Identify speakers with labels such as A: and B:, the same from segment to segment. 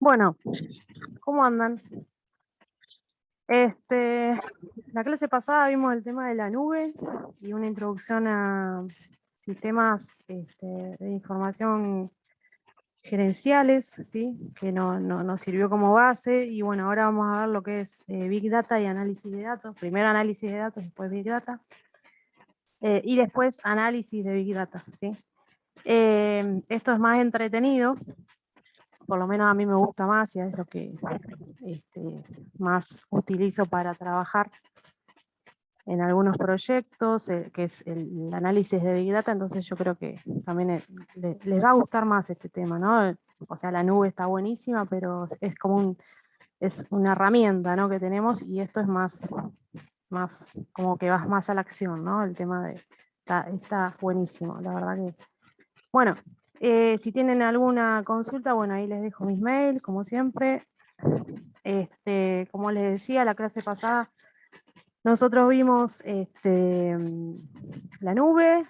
A: Bueno, ¿cómo andan? La clase pasada vimos el tema de la nube y una introducción a sistemas de información gerenciales, ¿sí? Que nos sirvió como base. Y bueno, ahora vamos a ver lo que es Big Data y análisis de datos. Primero análisis de datos, después Big Data. Y después análisis de Big Data, ¿sí? Esto es más entretenido, por lo menos a mí me gusta más y es lo que más utilizo para trabajar en algunos proyectos, que es el análisis de Big Data. Entonces yo creo que también les va a gustar más este tema, ¿no? O sea, la nube está buenísima, pero es como es una herramienta, ¿no?, que tenemos, y esto es más como que vas más a la acción, ¿no? El tema está buenísimo, la verdad que. Bueno, si tienen alguna consulta, bueno, ahí les dejo mis mails, como siempre. Como les decía, la clase pasada nosotros vimos la nube.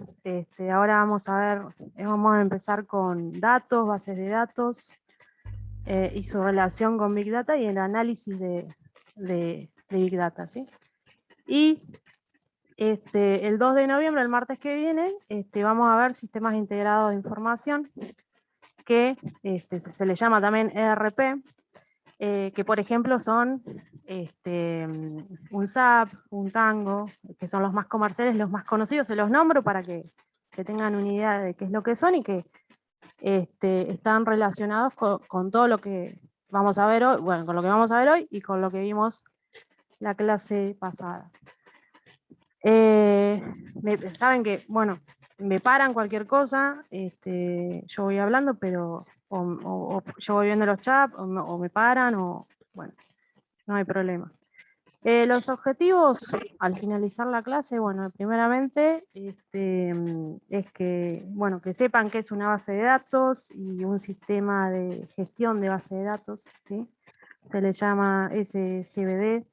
A: Ahora vamos a empezar con datos, bases de datos, y su relación con Big Data y el análisis de Big Data, ¿sí? Y el 2 de noviembre, el martes que viene, vamos a ver sistemas integrados de información, que se le llama también ERP, que por ejemplo son un SAP, un Tango, que son los más comerciales, los más conocidos. Se los nombro para que tengan una idea de qué es lo que son y que están relacionados con todo lo que vamos a ver hoy, bueno, con lo que vamos a ver hoy y con lo que vimos la clase pasada. Saben que, bueno, me paran cualquier cosa, yo voy hablando, pero o yo voy viendo los chats, o me paran, o bueno, no hay problema. Los objetivos al finalizar la clase, bueno, primeramente es que, bueno, que sepan qué es una base de datos y un sistema de gestión de base de datos, ¿sí? Se le llama SGBD.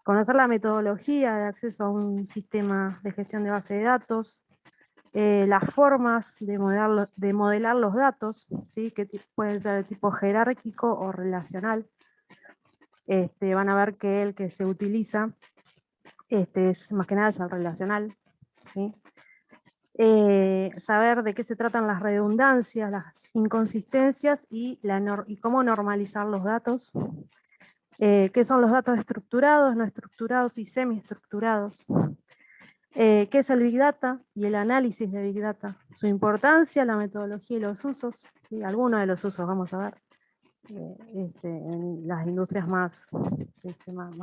A: Conocer la metodología de acceso a un sistema de gestión de base de datos, las formas de modelar los datos, ¿sí?, que pueden ser de tipo jerárquico o relacional. Van a ver que el que se utiliza es más que nada es el relacional, ¿sí? Saber de qué se tratan las redundancias, las inconsistencias y cómo normalizar los datos. ¿Qué son los datos estructurados, no estructurados y semiestructurados? ¿Qué es el Big Data y el análisis de Big Data? Su importancia, la metodología y los usos, ¿sí? Algunos de los usos vamos a ver en las industrias más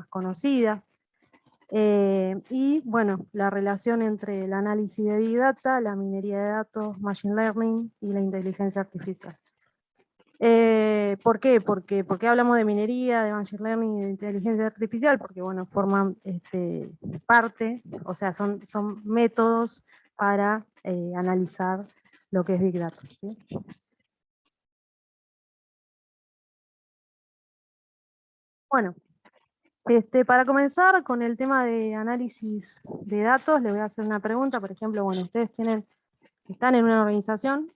A: conocidas. Y bueno, la relación entre el análisis de Big Data, la minería de datos, Machine Learning y la inteligencia artificial. ¿Por qué? ¿Por qué hablamos de minería, de Machine Learning y de inteligencia artificial? Porque bueno, forman parte, o sea, son métodos para analizar lo que es Big Data, ¿sí? Bueno, para comenzar con el tema de análisis de datos, le voy a hacer una pregunta. Por ejemplo, bueno, ustedes están en una organización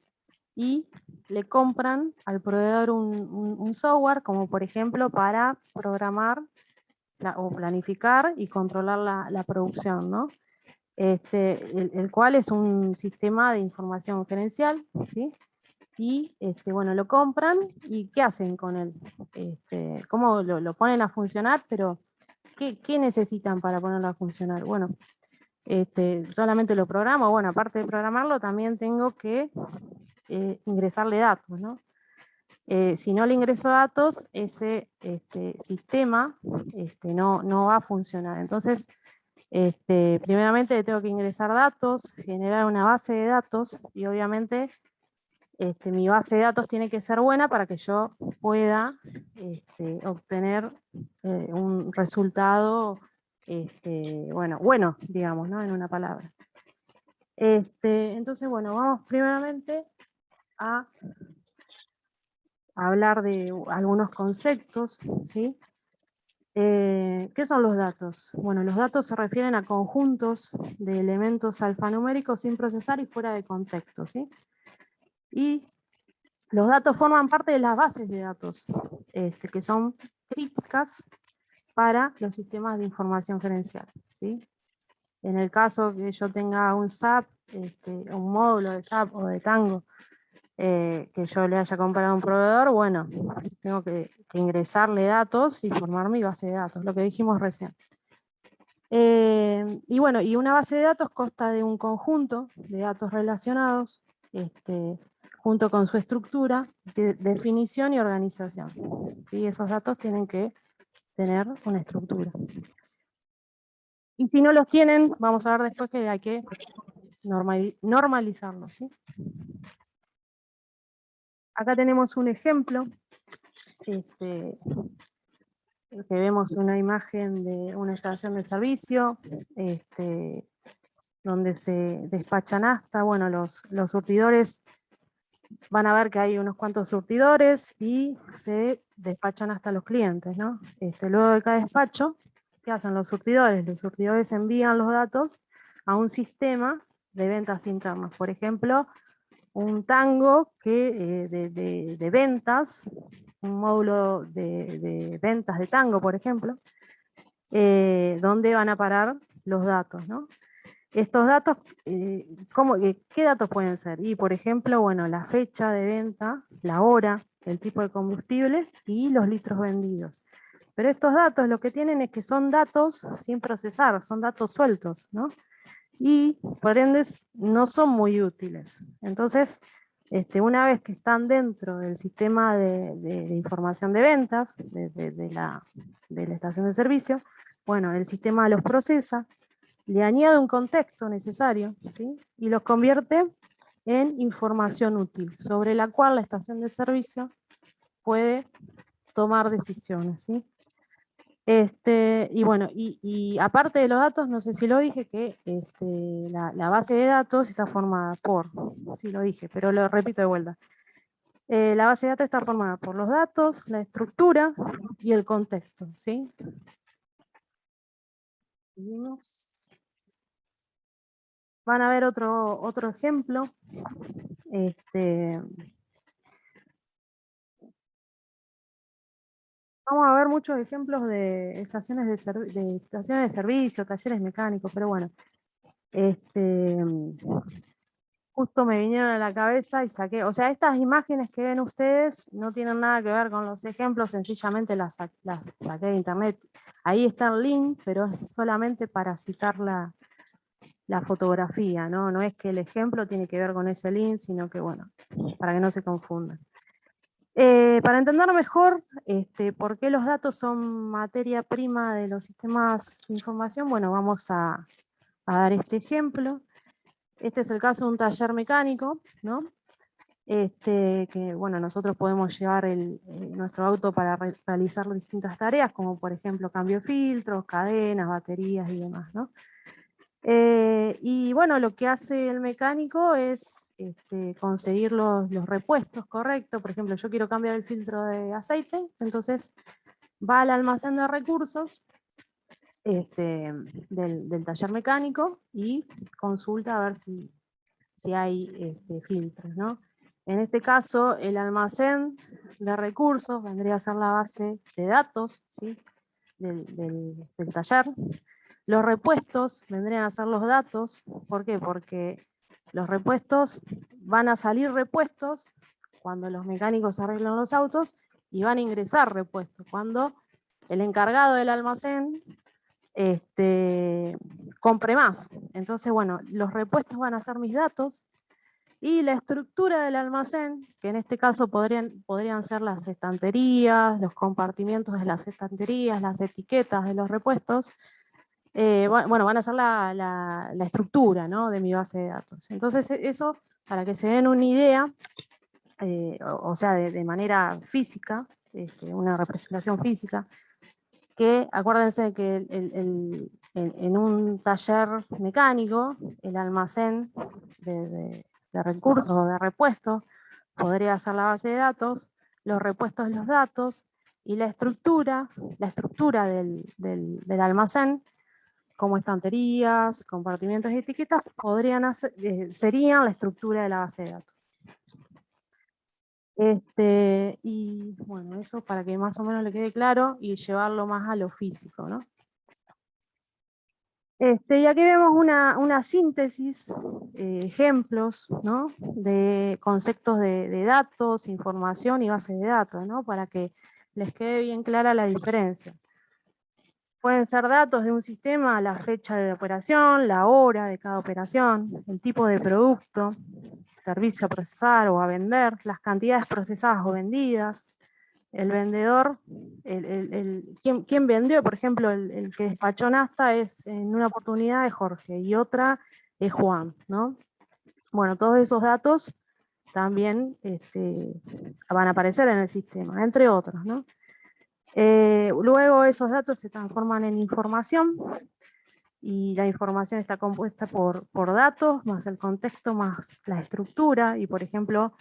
A: y le compran al proveedor un software, como por ejemplo para programar o planificar y controlar la producción, ¿no? El cual es un sistema de información gerencial, ¿sí? Y bueno, lo compran, y ¿qué hacen con él? ¿Cómo lo ponen a funcionar? Pero ¿qué necesitan para ponerlo a funcionar? Bueno, solamente lo programo. Bueno, aparte de programarlo, también tengo que ingresarle datos, ¿no? Si no le ingreso datos, ese sistema no va a funcionar. Entonces, primeramente tengo que ingresar datos, generar una base de datos, y obviamente mi base de datos tiene que ser buena para que yo pueda obtener un resultado bueno, digamos, ¿no?, en una palabra. Entonces, bueno, vamos primeramente a hablar de algunos conceptos, ¿sí? ¿Qué son los datos? Bueno, los datos se refieren a conjuntos de elementos alfanuméricos sin procesar y fuera de contexto, ¿sí? Y Los datos forman parte de las bases de datos, que son críticas para los sistemas de información gerencial, ¿sí? En el caso que yo tenga un SAP, un módulo de SAP o de Tango, que yo le haya comprado a un proveedor, bueno, tengo que ingresarle datos y formar mi base de datos, lo que dijimos recién. Y bueno, y una base de datos consta de un conjunto de datos relacionados, junto con su estructura, definición y organización. ¿Sí? Esos datos tienen que tener una estructura. Y si no los tienen, vamos a ver después que hay que normalizarlos. ¿Sí? Acá tenemos un ejemplo, que vemos una imagen de una estación de servicio, donde se despachan hasta, bueno, los surtidores, van a ver que hay unos cuantos surtidores y se despachan hasta los clientes, ¿no? Luego de cada despacho, ¿qué hacen los surtidores? Los surtidores envían los datos a un sistema de ventas internas. Por ejemplo, un Tango que, de ventas, un módulo de ventas de Tango, por ejemplo, donde van a parar los datos, ¿no? Estos datos, ¿qué datos pueden ser? Y, por ejemplo, bueno, la fecha de venta, la hora, el tipo de combustible y los litros vendidos. Pero estos datos lo que tienen es que son datos sin procesar, son datos sueltos, ¿no? Y por ende no son muy útiles. Entonces, una vez que están dentro del sistema de información de ventas, de la estación de servicio, bueno, el sistema los procesa, le añade un contexto necesario, ¿sí? Y los convierte en información útil, sobre la cual la estación de servicio puede tomar decisiones, ¿sí? Y bueno, y aparte de los datos, no sé si lo dije, que la base de datos está formada por, sí lo dije, pero lo repito de vuelta. La base de datos está formada por los datos, la estructura y el contexto, ¿sí? Seguimos. Van a ver otro ejemplo. Vamos a ver muchos ejemplos de estaciones de estaciones de servicio, talleres mecánicos, pero bueno, justo me vinieron a la cabeza y saqué, o sea, estas imágenes que ven ustedes no tienen nada que ver con los ejemplos, sencillamente las saqué de internet. Ahí está el link, pero es solamente para citar la fotografía, ¿no? No es que el ejemplo tiene que ver con ese link, sino que, bueno, para que no se confundan. Para entender mejor por qué los datos son materia prima de los sistemas de información, bueno, vamos a dar este ejemplo. Este es el caso de un taller mecánico, ¿no? Que bueno, nosotros podemos llevar nuestro auto para realizar distintas tareas, como por ejemplo cambio de filtros, cadenas, baterías y demás, ¿no? Y bueno, lo que hace el mecánico es conseguir los repuestos correctos. Por ejemplo, yo quiero cambiar el filtro de aceite, entonces va al almacén de recursos del taller mecánico y consulta a ver si hay filtros, ¿no? En este caso, el almacén de recursos vendría a ser la base de datos, ¿sí? del taller. Los repuestos vendrían a ser los datos. ¿Por qué? Porque los repuestos van a salir repuestos cuando los mecánicos arreglan los autos y van a ingresar repuestos cuando el encargado del almacén compre más. Entonces, bueno, los repuestos van a ser mis datos y la estructura del almacén, que en este caso podrían ser las estanterías, los compartimientos de las estanterías, las etiquetas de los repuestos, bueno, van a ser la estructura, ¿no? de mi base de datos. Entonces eso, para que se den una idea, o sea, de manera física, una representación física, que acuérdense que en un taller mecánico, el almacén de recursos o de repuestos podría ser la base de datos, los repuestos los datos, y la estructura del almacén, como estanterías, compartimentos y etiquetas, serían la estructura de la base de datos. Y bueno, eso para que más o menos le quede claro y llevarlo más a lo físico, ¿no? Y aquí vemos una síntesis, ejemplos, ¿no? De conceptos de datos, información y base de datos, ¿no? Para que les quede bien clara la diferencia. Pueden ser datos de un sistema, la fecha de operación, la hora de cada operación, el tipo de producto, servicio a procesar o a vender, las cantidades procesadas o vendidas, el vendedor, ¿quién vendió? Por ejemplo, el que despachó nafta es en una oportunidad es Jorge y otra es Juan, ¿no? Bueno, todos esos datos también van a aparecer en el sistema, entre otros, ¿no? Luego esos datos se transforman en información y la información está compuesta por datos, más el contexto, más la estructura, y por ejemplo,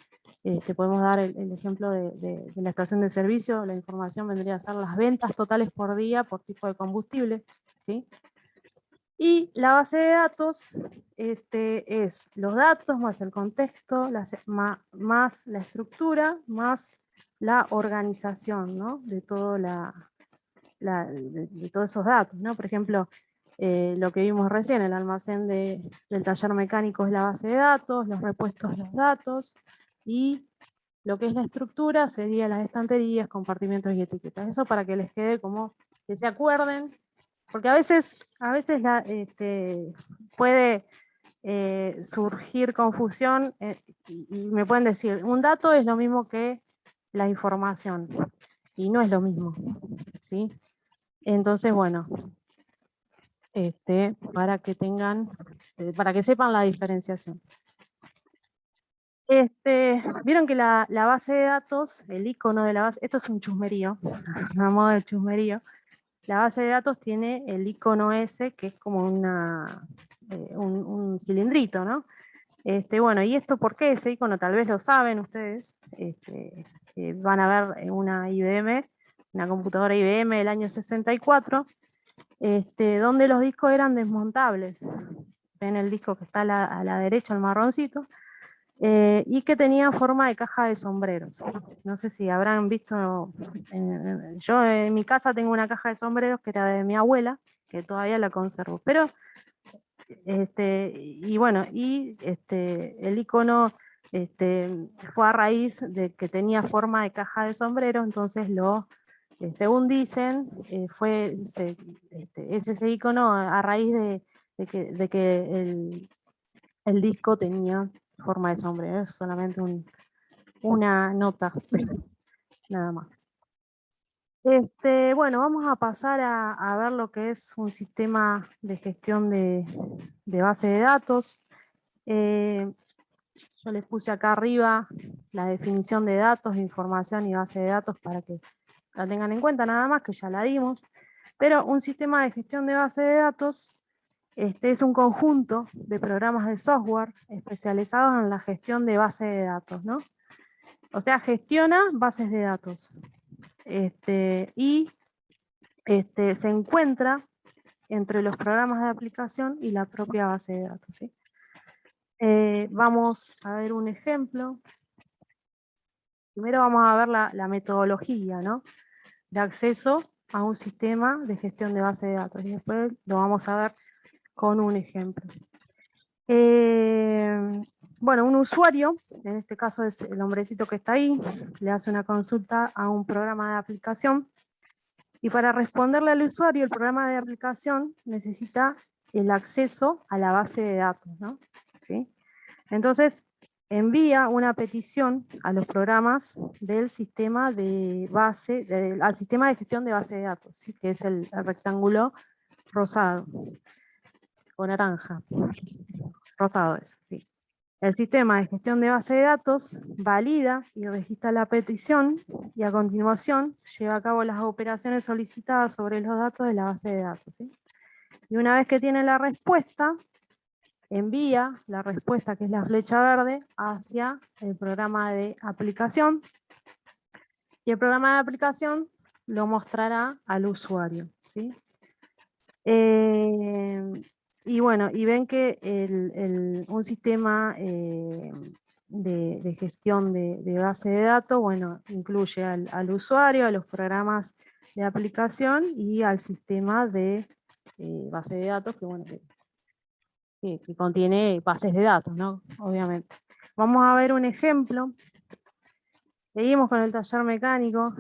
A: podemos dar el ejemplo de la estación de servicio, la información vendría a ser las ventas totales por día por tipo de combustible, ¿sí? Y la base de datos es los datos más el contexto, más la estructura, más la organización, ¿no? De, de todos esos datos, ¿no? Por ejemplo, lo que vimos recién, el almacén del taller mecánico es la base de datos, los repuestos los datos, y lo que es la estructura sería las estanterías, compartimentos y etiquetas. Eso para que les quede como que se acuerden, porque a veces puede surgir confusión y me pueden decir, un dato es lo mismo que la información, y no es lo mismo, ¿sí? Entonces, bueno, para que tengan, para que sepan la diferenciación. Vieron que la base de datos, el icono de la base, esto es un chusmerío, a modo de chusmerío, la base de datos tiene el icono ese, que es como un cilindrito, ¿no? Bueno, ¿y esto por qué ese icono? Tal vez lo saben ustedes, van a ver una IBM, una computadora IBM del año 64, donde los discos eran desmontables. Ven el disco que está a la derecha, el marroncito, y que tenía forma de caja de sombreros. No sé si habrán visto, yo en mi casa tengo una caja de sombreros que era de mi abuela, que todavía la conservo, pero, y bueno, el icono fue a raíz de que tenía forma de caja de sombrero, entonces según dicen, es ese icono a raíz de que el disco tenía forma de sombrero, es solamente una nota, nada más. Bueno, vamos a pasar a ver lo que es un sistema de gestión de base de datos. Yo les puse acá arriba la definición de datos, información y base de datos para que la tengan en cuenta, nada más que ya la dimos. Pero un sistema de gestión de base de datos es un conjunto de programas de software especializados en la gestión de base de datos, ¿no? O sea, gestiona bases de datos. Y se encuentra entre los programas de aplicación y la propia base de datos, ¿sí? Vamos a ver un ejemplo. Primero vamos a ver la metodología, ¿no? De acceso a un sistema de gestión de base de datos. Y después lo vamos a ver con un ejemplo. Bueno, un usuario, en este caso es el hombrecito que está ahí, le hace una consulta a un programa de aplicación y para responderle al usuario, el programa de aplicación necesita el acceso a la base de datos, ¿no? ¿Sí? Entonces, envía una petición a los programas del sistema de base, al sistema de gestión de base de datos, ¿sí? Que es el rectángulo rosado o naranja. Rosado es, sí. El sistema de gestión de base de datos valida y registra la petición y a continuación lleva a cabo las operaciones solicitadas sobre los datos de la base de datos, ¿sí? Y una vez que tiene la respuesta, envía la respuesta, que es la flecha verde, hacia el programa de aplicación y el programa de aplicación lo mostrará al usuario, ¿sí? Y bueno, y ven que un sistema de gestión de base de datos, bueno, incluye al usuario, a los programas de aplicación y al sistema de base de datos, que bueno, que contiene bases de datos, ¿no? Obviamente. Vamos a ver un ejemplo. Seguimos con el taller mecánico.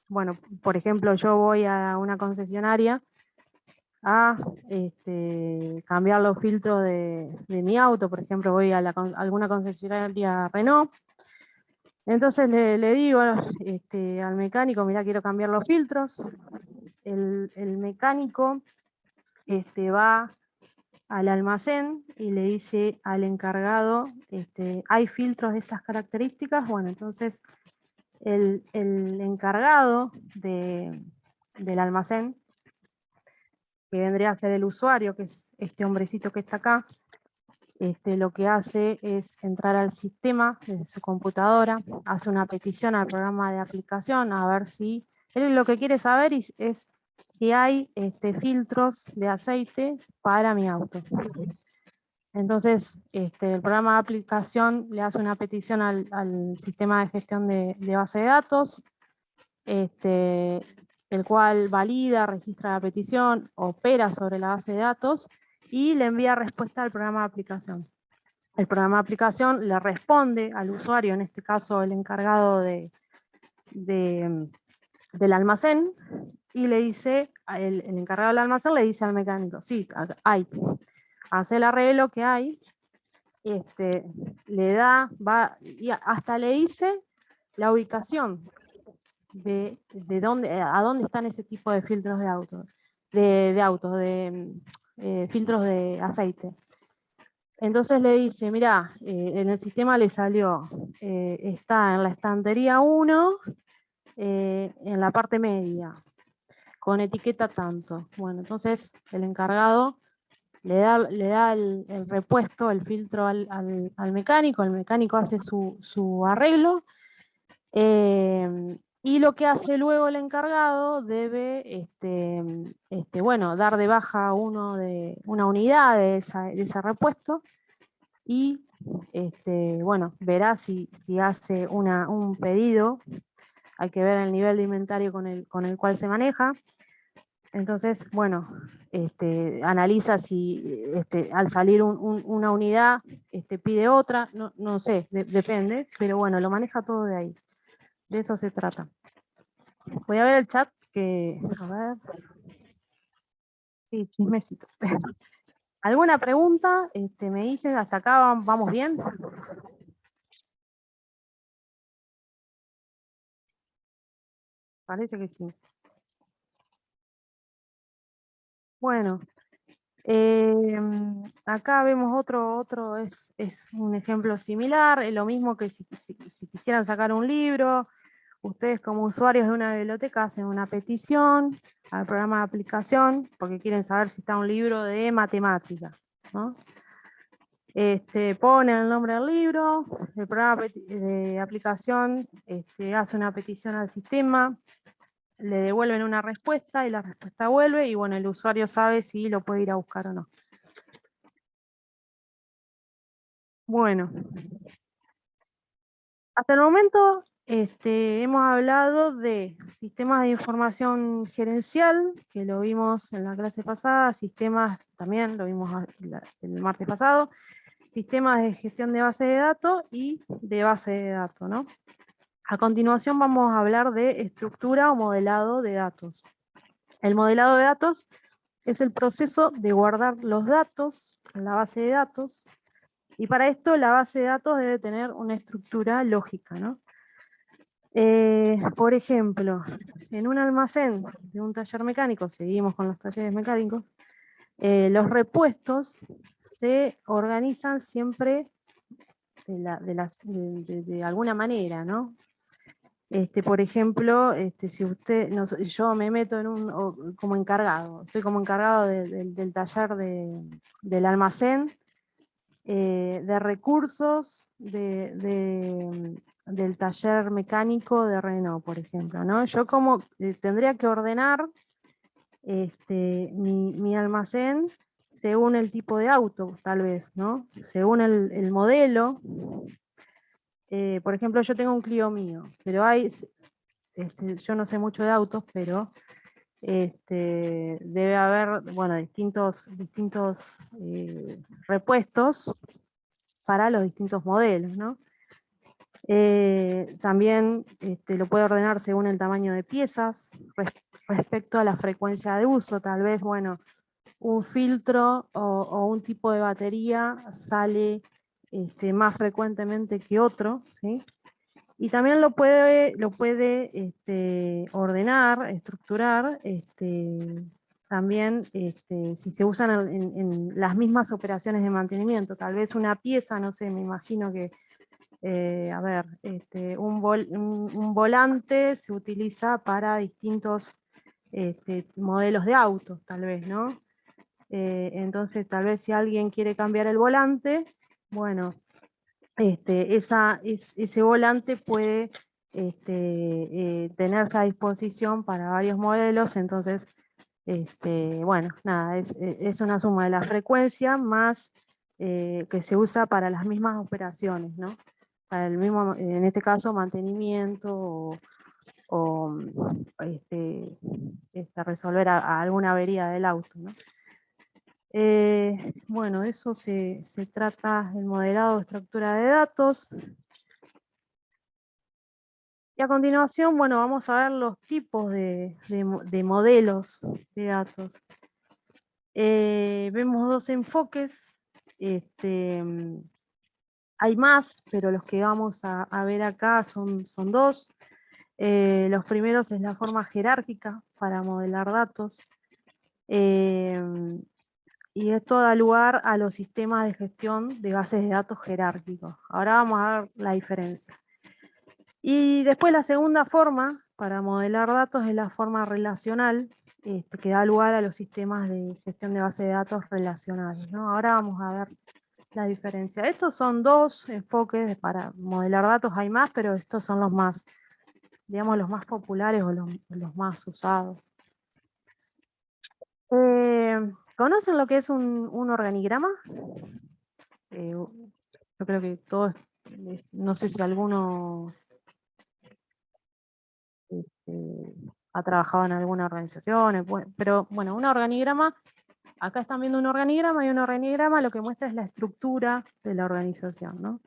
A: Bueno, por ejemplo, yo voy a una concesionaria a cambiar los filtros de mi auto. Por ejemplo, voy a alguna concesionaria Renault. Entonces le digo al mecánico, mira, quiero cambiar los filtros. El mecánico va al almacén y le dice al encargado, hay filtros de estas características. Bueno, entonces el encargado del almacén, que vendría a ser el usuario, que es este hombrecito que está acá, lo que hace es entrar al sistema de su computadora, hace una petición al programa de aplicación a ver si, él lo que quiere saber es si hay filtros de aceite para mi auto. Entonces, el programa de aplicación le hace una petición al sistema de gestión de base de datos, el cual valida, registra la petición, opera sobre la base de datos y le envía respuesta al programa de aplicación. El programa de aplicación le responde al usuario, en este caso el encargado del almacén, y le dice, el encargado del almacén le dice al mecánico, sí, hay, hace el arreglo que hay, le da, va, y hasta le dice la ubicación de dónde, a dónde están ese tipo de filtros de autos, filtros de aceite. Entonces le dice, mira, en el sistema le salió, está en la estantería 1, en la parte media, con etiqueta tanto. Bueno, entonces el encargado le da el repuesto, el filtro al mecánico, el mecánico hace su arreglo, y lo que hace luego el encargado debe bueno, dar de baja una unidad de ese repuesto y bueno, verá si hace un pedido. Hay que ver el nivel de inventario con el cual se maneja. Entonces, bueno, analiza si al salir una unidad pide otra, no sé, depende, pero bueno, lo maneja todo de ahí. De eso se trata. Voy a ver el chat a ver. Sí, chismecito. ¿Alguna pregunta? Me dicen, hasta acá vamos bien. Parece que sí. Bueno, acá vemos otro es un ejemplo similar, es lo mismo que si quisieran sacar un libro, ustedes como usuarios de una biblioteca hacen una petición al programa de aplicación porque quieren saber si está un libro de matemática, ¿no? Ponen el nombre del libro, el programa de aplicación hace una petición al sistema, le devuelven una respuesta y la respuesta vuelve y bueno, el usuario sabe si lo puede ir a buscar o no. Bueno, hasta el momento hemos hablado de sistemas de información gerencial, que lo vimos en la clase pasada, sistemas, también lo vimos el martes pasado, sistemas de gestión de base de datos y de base de datos, ¿no? A continuación vamos a hablar de estructura o modelado de datos. El modelado de datos es el proceso de guardar los datos en la base de datos, y para esto la base de datos debe tener una estructura lógica, ¿no? Por ejemplo, en un almacén de un taller mecánico, seguimos con los talleres mecánicos, los repuestos se organizan siempre de alguna manera, ¿no? Por ejemplo, si usted, no, yo me meto como encargado, estoy como encargado del taller del almacén, de recursos del taller mecánico de Renault, por ejemplo, ¿no? Yo tendría que ordenar mi almacén según el tipo de auto, tal vez, ¿no? Según el modelo. Por ejemplo, yo tengo un Clio mío, pero yo no sé mucho de autos, pero debe haber, bueno, distintos repuestos para los distintos modelos, ¿no? También lo puede ordenar según el tamaño de piezas, respecto a la frecuencia de uso. Tal vez, bueno, un filtro o un tipo de batería sale más frecuentemente que otro, ¿sí? Y también lo puede ordenar, estructurar, también si se usan en las mismas operaciones de mantenimiento. Tal vez una pieza, no sé, me imagino que, a ver, un volante se utiliza para distintos modelos de autos, tal vez, ¿no? Entonces, tal vez si alguien quiere cambiar el volante, bueno, ese volante puede tenerse a disposición para varios modelos. Entonces, bueno, nada, es una suma de la frecuencia más que se usa para las mismas operaciones, ¿no? Para el mismo, en este caso, mantenimiento o, resolver alguna avería del auto, ¿no? Bueno, eso se trata el modelado de estructura de datos. Y a continuación, bueno, vamos a ver los tipos de modelos de datos. Vemos dos enfoques. Hay más, pero los que vamos a ver acá son dos. Los primeros es la forma jerárquica para modelar datos. Y esto da lugar a los sistemas de gestión de bases de datos jerárquicos. Ahora vamos a ver la diferencia. Y después la segunda forma para modelar datos es la forma relacional, que da lugar a los sistemas de gestión de bases de datos relacionales, ¿no? Ahora vamos a ver la diferencia. Estos son dos enfoques para modelar datos, hay más, pero estos son los más, digamos, los más populares o los más usados. ¿Conocen lo que es un organigrama? Yo creo que todos, no sé si alguno ha trabajado en alguna organización, pero bueno, un organigrama, acá están viendo un organigrama, y un organigrama lo que muestra es la estructura de la organización, ¿no?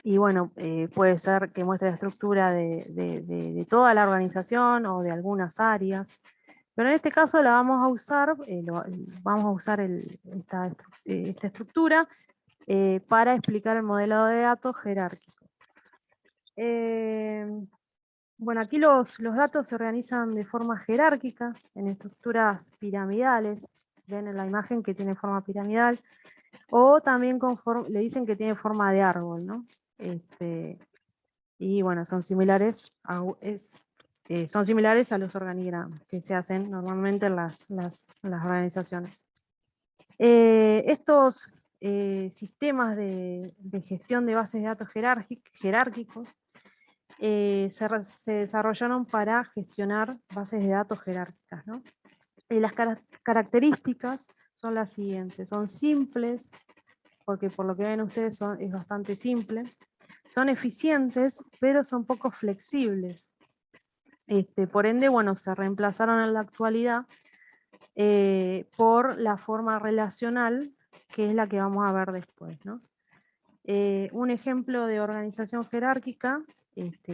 A: Y bueno, puede ser que muestre la estructura de toda la organización o de algunas áreas. Pero en este caso la vamos a usar, esta estructura para explicar el modelado de datos jerárquico. Bueno, aquí los datos se organizan de forma jerárquica, en estructuras piramidales. Ven en la imagen que tiene forma piramidal, o también le dicen que tiene forma de árbol, ¿no? Y bueno, son similares a los organigramas que se hacen normalmente en las organizaciones. Estos sistemas de gestión de bases de datos jerárquicos se desarrollaron para gestionar bases de datos jerárquicas, ¿no? Las características son las siguientes: son simples, porque por lo que ven ustedes es bastante simple. Son eficientes, pero son poco flexibles. Por ende, bueno, se reemplazaron en la actualidad por la forma relacional, que es la que vamos a ver después, ¿no? Un ejemplo de organización jerárquica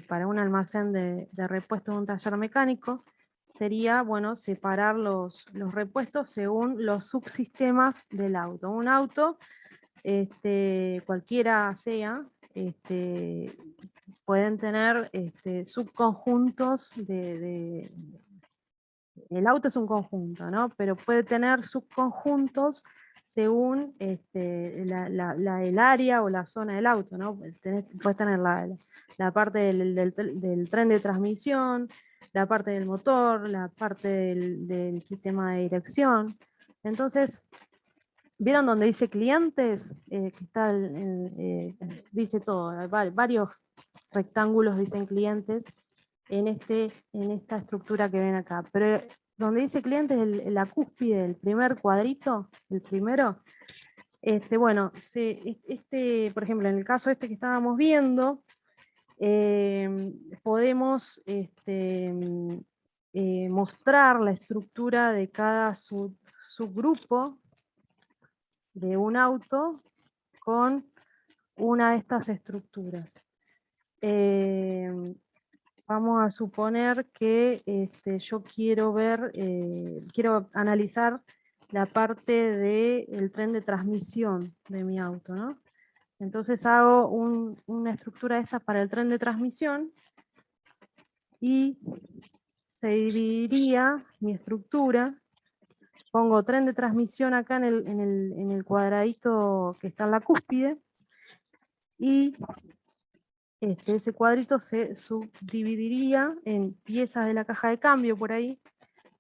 A: para un almacén de repuestos de un taller mecánico sería, bueno, separar los repuestos según los subsistemas del auto. Un auto, cualquiera sea, pueden tener subconjuntos el auto es un conjunto, ¿no? Pero puede tener subconjuntos según el área o la zona del auto, ¿no? Puedes tener la parte del tren de transmisión, la parte del motor, la parte del sistema de dirección. Entonces, ¿vieron donde dice clientes? Que está dice todo, hay varios rectángulos dicen clientes en esta estructura que ven acá. Pero donde dice clientes, la cúspide, el primer cuadrito, el primero, bueno, por ejemplo, en el caso que estábamos viendo, podemos mostrar la estructura de cada subgrupo de un auto con una de estas estructuras. Vamos a suponer que yo quiero quiero analizar la parte del tren de transmisión de mi auto, ¿no? Entonces hago una estructura de estas para el tren de transmisión y se dividiría mi estructura. Pongo tren de transmisión acá en el cuadradito que está en la cúspide y ese cuadrito se subdividiría en piezas de la caja de cambio por ahí,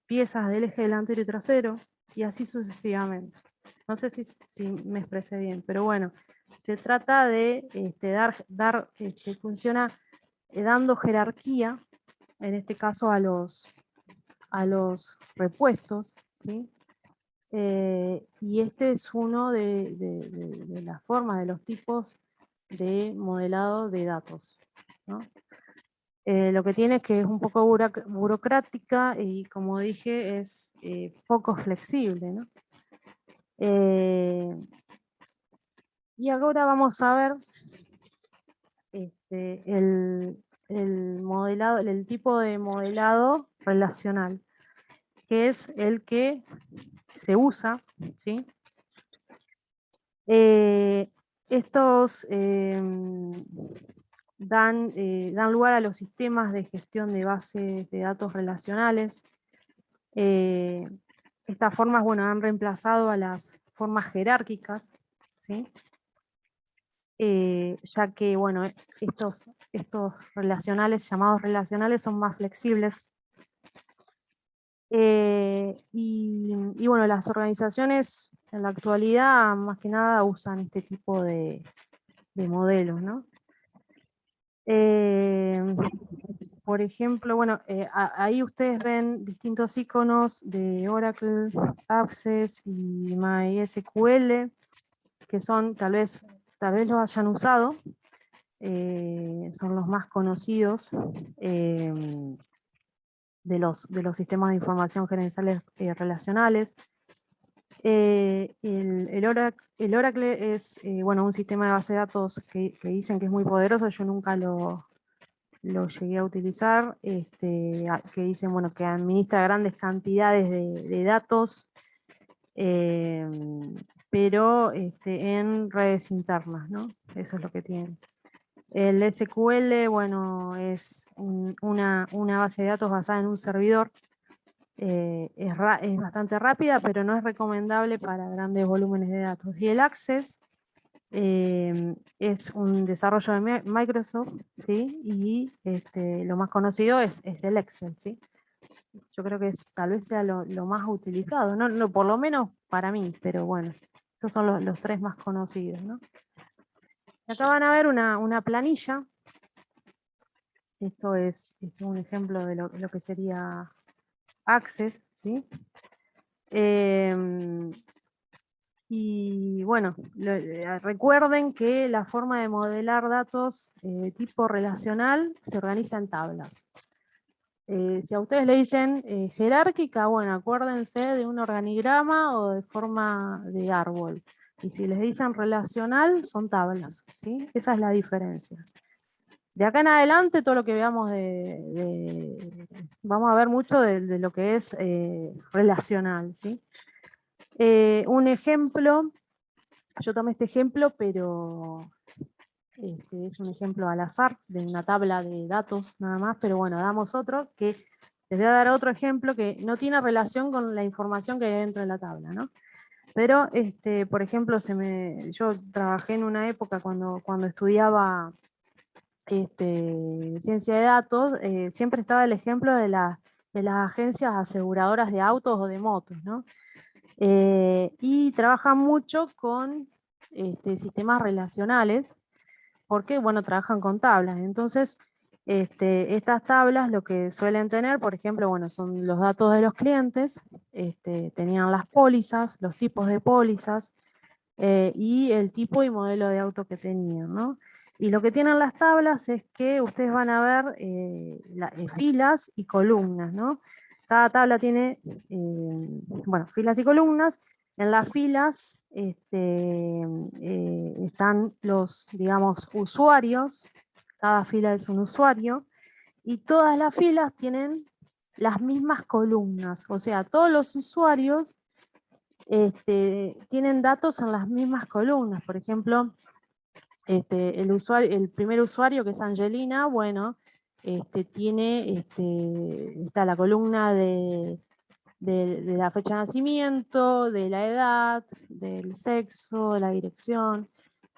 A: piezas del eje delantero y trasero, y así sucesivamente. No sé si me expresé bien, pero bueno, se trata de funciona dando jerarquía, en este caso a los repuestos, ¿sí? Y este es uno de las formas, de los tipos de modelado de datos, ¿no? Lo que tiene es que es un poco burocrática y, como dije, es poco flexible, ¿no? Y ahora vamos a ver el modelado, el tipo de modelado relacional, que es el que se usa, ¿sí? Estos dan lugar a los sistemas de gestión de bases de datos relacionales. Estas formas, bueno, han reemplazado a las formas jerárquicas, ¿sí? Ya que, bueno, estos relacionales, llamados relacionales, son más flexibles. Y bueno, las organizaciones en la actualidad, más que nada, usan este tipo de modelos, ¿no? Por ejemplo, bueno, ahí ustedes ven distintos iconos de Oracle, Access y MySQL, que son, tal vez los hayan usado, son los más conocidos de los sistemas de información gerenciales relacionales. El Oracle es bueno, un sistema de base de datos que dicen que es muy poderoso. Yo nunca lo llegué a utilizar, que dicen, bueno, que administra grandes cantidades de datos, pero en redes internas, ¿no? Eso es lo que tiene. El SQL, bueno, es una base de datos basada en un servidor. Es bastante rápida, pero no es recomendable para grandes volúmenes de datos. Y el Access es un desarrollo de Microsoft, ¿sí? Y lo más conocido es el Excel, ¿sí? Yo creo que tal vez sea lo más utilizado, no, por lo menos para mí, pero bueno, estos son los tres más conocidos, ¿no? Acá van a ver una planilla. Esto es un ejemplo de lo que sería Access, ¿sí? Y bueno, recuerden que la forma de modelar datos de tipo relacional se organiza en tablas. Si a ustedes le dicen jerárquica, bueno, acuérdense de un organigrama o de forma de árbol. Y si les dicen relacional, son tablas, ¿sí? Esa es la diferencia. De acá en adelante, todo lo que veamos vamos a ver mucho de lo que es relacional, ¿sí? Un ejemplo, yo tomé este ejemplo, pero es un ejemplo al azar de una tabla de datos nada más, pero bueno, damos otro que les voy a dar otro ejemplo que no tiene relación con la información que hay dentro de la tabla, ¿no? Pero, por ejemplo, yo trabajé en una época cuando estudiaba ciencia de datos, siempre estaba el ejemplo de las agencias aseguradoras de autos o de motos, ¿no? Y trabajan mucho con sistemas relacionales, porque, bueno, trabajan con tablas. Entonces, Estas tablas lo que suelen tener, por ejemplo, bueno, son los datos de los clientes, tenían las pólizas, los tipos de pólizas, y el tipo y modelo de auto que tenían, ¿no? Y lo que tienen las tablas es que ustedes van a ver filas y columnas, ¿no? Cada tabla tiene, bueno, filas y columnas. En las filas están los, digamos, usuarios. Cada fila es un usuario. Y todas las filas tienen las mismas columnas. O sea, todos los usuarios tienen datos en las mismas columnas. Por ejemplo, el primer usuario, que es Angelina, bueno, está la columna de la fecha de nacimiento, de la edad, del sexo, de la dirección.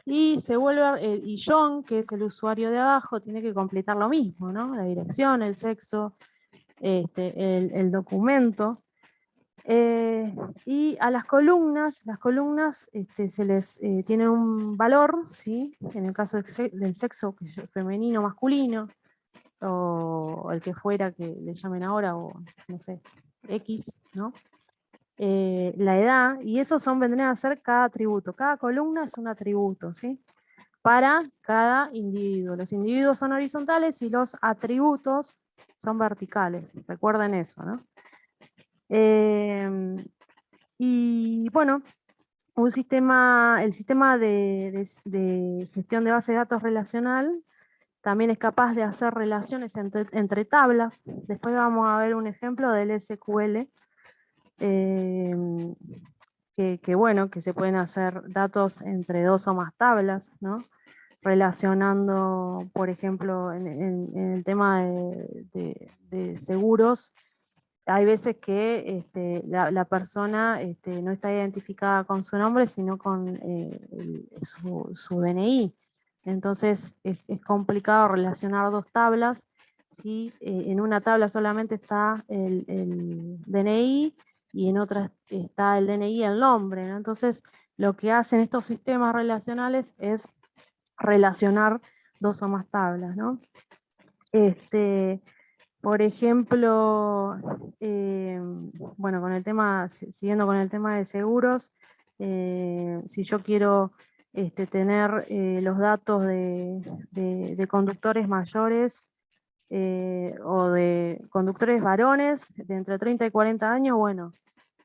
A: Y se vuelve, y John, que es el usuario de abajo, tiene que completar lo mismo, ¿no? La dirección, el sexo, el documento. Y a las columnas se les tiene un valor, ¿sí? En el caso del sexo femenino, masculino, o el que fuera que le llamen ahora, o no sé, X, ¿no? La edad, y esos vendrían a ser cada atributo. Cada columna es un atributo, ¿sí? Para cada individuo. Los individuos son horizontales y los atributos son verticales. Recuerden eso, ¿no? Y bueno, el sistema de gestión de base de datos relacional también es capaz de hacer relaciones entre tablas. Después vamos a ver un ejemplo del SQL, bueno, que se pueden hacer datos entre dos o más tablas, ¿no? Relacionando, por ejemplo, en el tema de seguros, hay veces que la persona no está identificada con su nombre, sino con su DNI. Entonces es complicado relacionar dos tablas si en una tabla solamente está el DNI y en otra está el DNI y el nombre, ¿no? Entonces lo que hacen estos sistemas relacionales es relacionar dos o más tablas, ¿no? Por ejemplo, bueno, siguiendo con el tema de seguros, si yo quiero tener los datos de conductores mayores o de conductores varones de entre 30 y 40 años, bueno,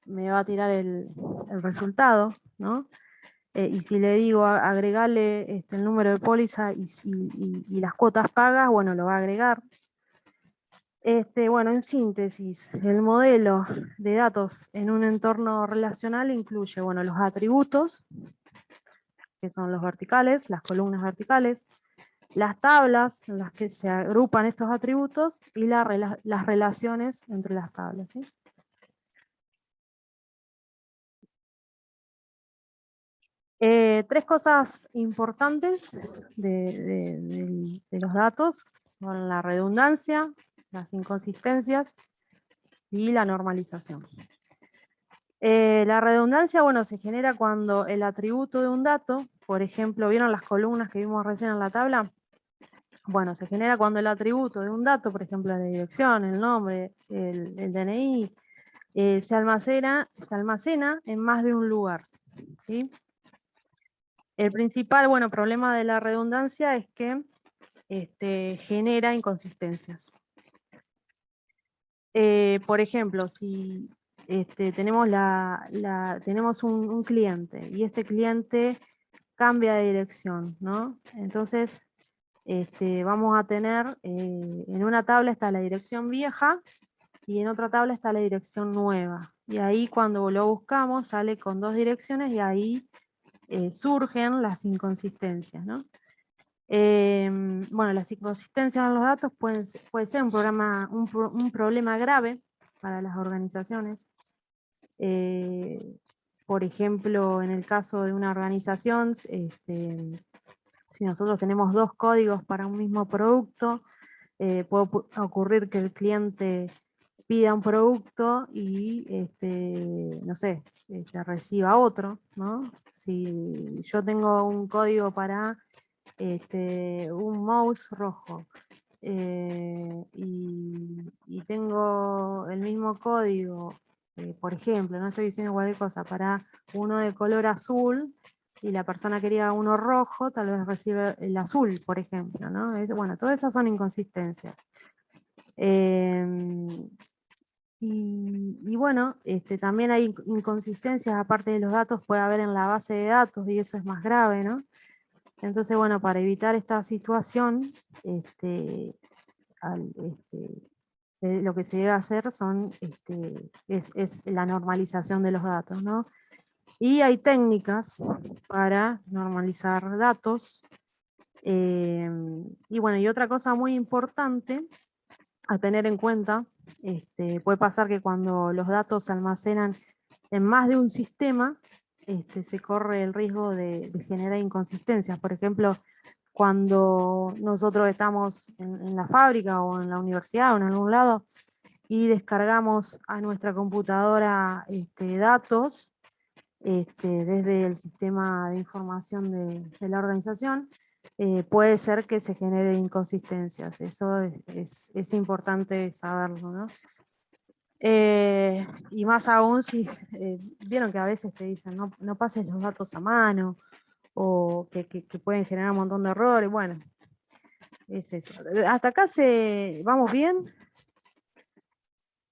A: me va a tirar el resultado, ¿no? Y si le digo agregarle el número de póliza y las cuotas pagas, bueno, lo va a agregar. Bueno, en síntesis, el modelo de datos en un entorno relacional incluye, bueno, los atributos, que son los verticales, las columnas verticales, las tablas en las que se agrupan estos atributos y las relaciones entre las tablas, ¿sí? Tres cosas importantes de los datos son la redundancia, las inconsistencias y la normalización. La redundancia, bueno, se genera cuando el atributo de un dato, por ejemplo, ¿vieron las columnas que vimos recién en la tabla? Bueno, se genera cuando el atributo de un dato, por ejemplo, la dirección, el nombre, el DNI, se almacena en más de un lugar, ¿sí? El principal, bueno, problema de la redundancia es que genera inconsistencias. Por ejemplo, si tenemos, tenemos un cliente y este cliente cambia de dirección, ¿no? Entonces, vamos a tener, en una tabla está la dirección vieja y en otra tabla está la dirección nueva. Y ahí cuando lo buscamos sale con dos direcciones y ahí surgen las inconsistencias, ¿no? Bueno, las inconsistencias en los datos puede ser un problema grave para las organizaciones. Por ejemplo, en el caso de una organización, si nosotros tenemos dos códigos para un mismo producto, puede ocurrir que el cliente pida un producto y, no sé, reciba otro, ¿no? Si yo tengo un código para un mouse rojo y tengo el mismo código, por ejemplo, no estoy diciendo cualquier cosa, para uno de color azul, y la persona quería uno rojo, tal vez recibe el azul, por ejemplo, ¿no? Bueno, todas esas son inconsistencias. Y bueno, también hay inconsistencias, aparte de los datos, puede haber en la base de datos, y eso es más grave, ¿no? Entonces, bueno, para evitar esta situación, lo que se debe hacer es la normalización de los datos, ¿no? Y hay técnicas para normalizar datos. Y bueno, y otra cosa muy importante a tener en cuenta, puede pasar que cuando los datos se almacenan en más de un sistema, se corre el riesgo de generar inconsistencias. Por ejemplo, cuando nosotros estamos en la fábrica o en la universidad o en algún lado y descargamos a nuestra computadora datos desde el sistema de información de la organización, puede ser que se generen inconsistencias. Eso es importante saberlo, ¿no? Y más aún si vieron que a veces te dicen no pases los datos a mano, o que pueden generar un montón de errores. Bueno, es eso. Hasta acá vamos bien.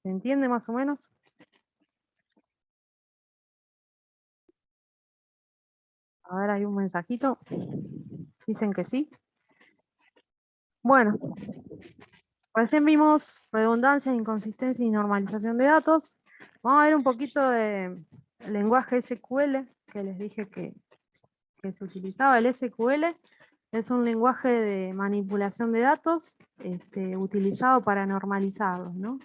A: ¿Se entiende más o menos? A ver, hay un mensajito. Dicen que sí. Bueno, recién vimos redundancia, inconsistencia y normalización de datos. Vamos a ver un poquito de lenguaje SQL, que les dije que se utilizaba. El SQL es un lenguaje de manipulación de datos utilizado para normalizarlos, ¿no?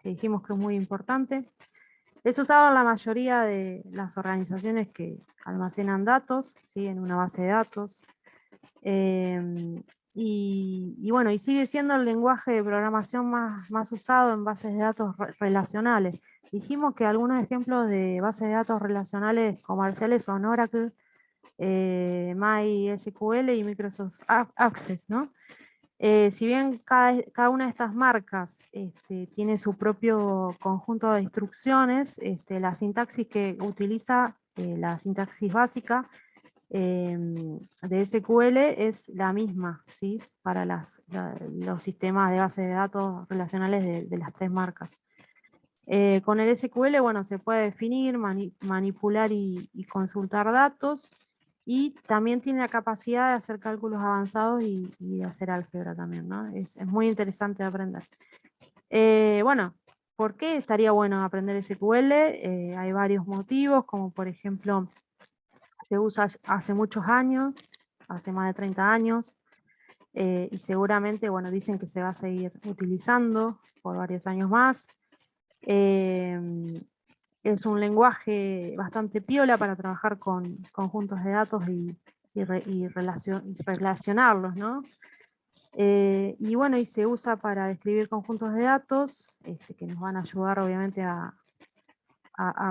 A: Que dijimos que es muy importante. Es usado en la mayoría de las organizaciones que almacenan datos, ¿sí? En una base de datos. Y bueno, y sigue siendo el lenguaje de programación más usado en bases de datos relacionales. Dijimos que algunos ejemplos de bases de datos relacionales comerciales son Oracle, MySQL y Microsoft Access, ¿no? Si bien cada una de estas marcas tiene su propio conjunto de instrucciones, la sintaxis que utiliza, la sintaxis básica de SQL es la misma, ¿sí? Para los sistemas de base de datos relacionales de las tres marcas. Con el SQL, bueno, se puede definir, manipular y consultar datos, y también tiene la capacidad de hacer cálculos avanzados y de hacer álgebra también, ¿no? Es muy interesante de aprender. Bueno, ¿por qué estaría bueno aprender SQL? Hay varios motivos, como por ejemplo, se usa hace muchos años, hace más de 30 años, y seguramente, bueno, dicen que se va a seguir utilizando por varios años más. Es un lenguaje bastante piola para trabajar con conjuntos de datos y relacionarlos, ¿no? Y bueno, y se usa para describir conjuntos de datos que nos van a ayudar obviamente a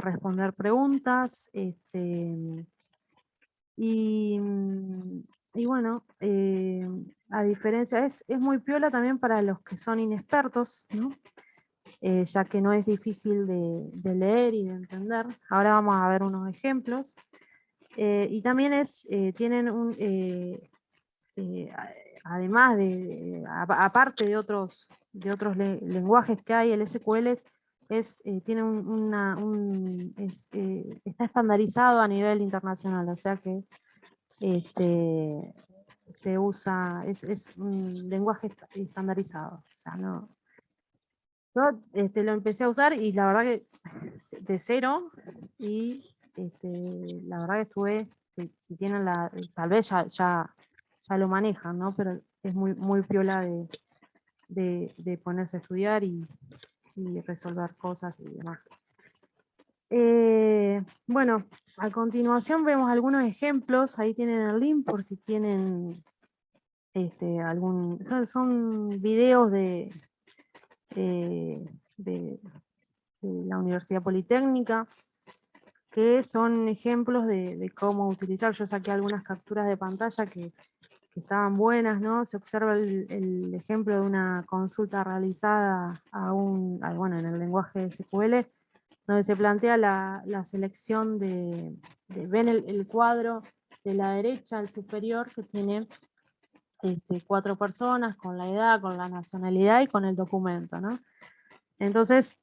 A: responder preguntas. Y, y bueno, a diferencia, es muy piola también para los que son inexpertos, ¿no? Ya que no es difícil de leer y de entender. Ahora vamos a ver unos ejemplos. Y también tienen además aparte de otros lenguajes que hay, el SQL tiene está estandarizado a nivel internacional, o sea que se usa, es un lenguaje estandarizado. O sea, no, yo lo empecé a usar y la verdad que de cero, y la verdad que estuve, si tienen tal vez ya lo manejan, ¿no? Pero es muy piola de ponerse a estudiar y resolver cosas y demás. Bueno, a continuación vemos algunos ejemplos, ahí tienen el link por si tienen son videos eh, de la Universidad Politécnica, que son ejemplos de cómo utilizar. Yo saqué algunas capturas de pantalla que estaban buenas, ¿no? Se observa el ejemplo de una consulta realizada bueno, en el lenguaje SQL, donde se plantea la selección ven el cuadro de la derecha al superior que tiene 4 personas con la edad, con la nacionalidad y con el documento, ¿no? Entonces,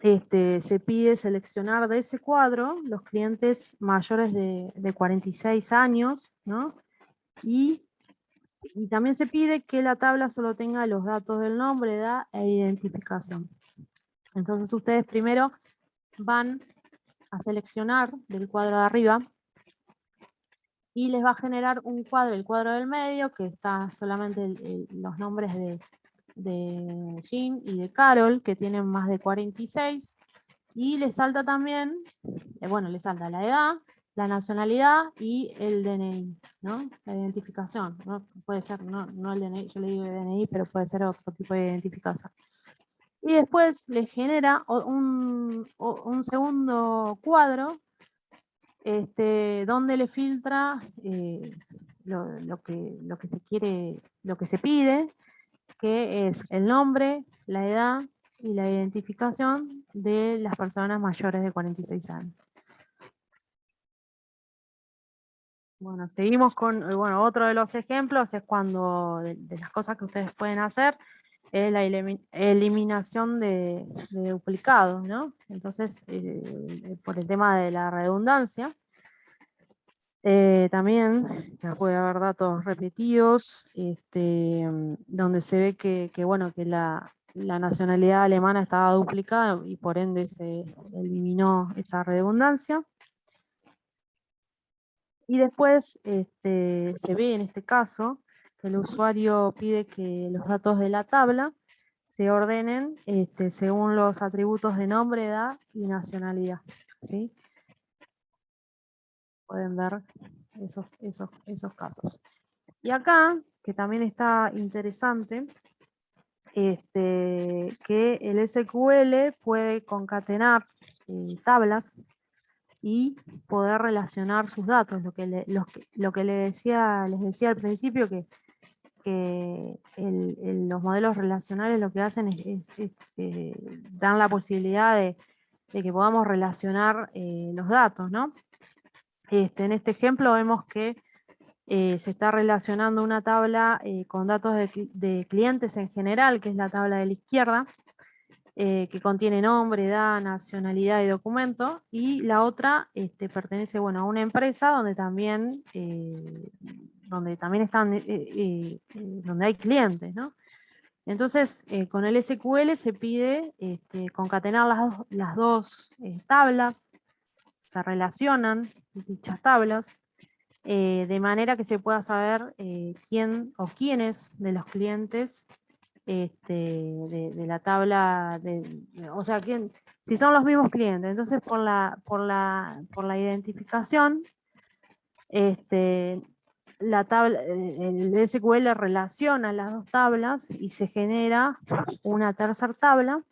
A: se pide seleccionar de ese cuadro los clientes mayores de 46 años, ¿no? Y también se pide que la tabla solo tenga los datos del nombre, edad e identificación. Entonces ustedes primero van a seleccionar del cuadro de arriba y les va a generar un cuadro, el cuadro del medio, que está solamente los nombres de Jim y de Carol, que tienen más de 46, y le salta también, bueno, le salta la edad, la nacionalidad y el DNI, ¿no? La identificación, ¿no? Puede ser, no el DNI, yo le digo DNI, pero puede ser otro tipo de identificación. Y después le genera un segundo cuadro, donde le filtra lo que se quiere, lo que se pide, que es el nombre, la edad y la identificación de las personas mayores de 46 años. Bueno, seguimos con, bueno, otro de los ejemplos es cuando, de las cosas que ustedes pueden hacer, es la eliminación de duplicados, ¿no? Entonces, por el tema de la redundancia, también puede haber datos repetidos, donde se ve que bueno, que la nacionalidad alemana estaba duplicada y por ende se eliminó esa redundancia. Y después se ve en este caso que el usuario pide que los datos de la tabla se ordenen según los atributos de nombre, edad y nacionalidad, ¿sí? Pueden ver esos casos. Y acá, que también está interesante, que el SQL puede concatenar tablas y poder relacionar sus datos, lo que les decía al principio, que los modelos relacionales lo que hacen es dan la posibilidad de que podamos relacionar los datos, ¿no? En este ejemplo vemos que se está relacionando una tabla con datos de clientes en general, que es la tabla de la izquierda, que contiene nombre, edad, nacionalidad y documento, y la otra pertenece, bueno, a una empresa donde también están, donde hay clientes, ¿no? Entonces, con el SQL se pide concatenar las dos tablas, se relacionan dichas tablas, de manera que se pueda saber quién o quiénes de los clientes de la tabla, o sea, si son los mismos clientes. Entonces, por la identificación, la tabla, el SQL relaciona las dos tablas y se genera una tercera tabla,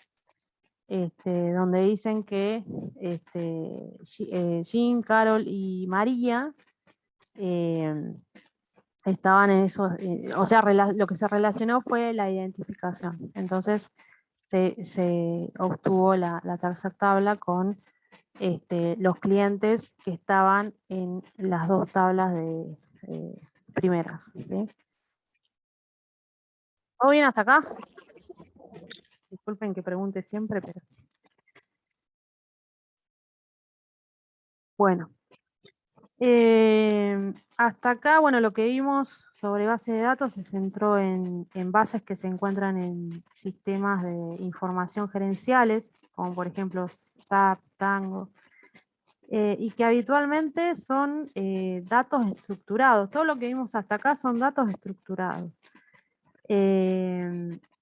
A: donde dicen que Jean, Carol y María estaban en esos, o sea, lo que se relacionó fue la identificación. Entonces se obtuvo la tercera tabla con los clientes que estaban en las dos tablas de primeras, ¿sí? ¿Todo bien hasta acá? Disculpen que pregunte siempre, pero... Bueno. Hasta acá, bueno, lo que vimos sobre base de datos se centró en bases que se encuentran en sistemas de información gerenciales, como por ejemplo SAP, Tango, y que habitualmente son datos estructurados. Todo lo que vimos hasta acá son datos estructurados.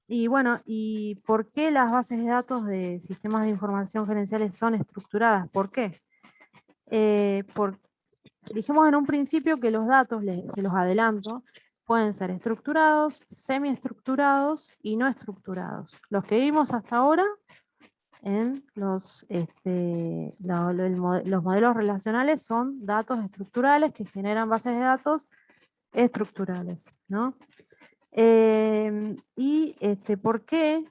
A: Y bueno, ¿y por qué las bases de datos de sistemas de información gerenciales son estructuradas? ¿Por qué? Porque dijimos en un principio que los datos, se los adelanto, pueden ser estructurados, semiestructurados y no estructurados. Los que vimos hasta ahora en los modelos relacionales son datos estructurales que generan bases de datos estructurales, ¿no? ¿Por qué?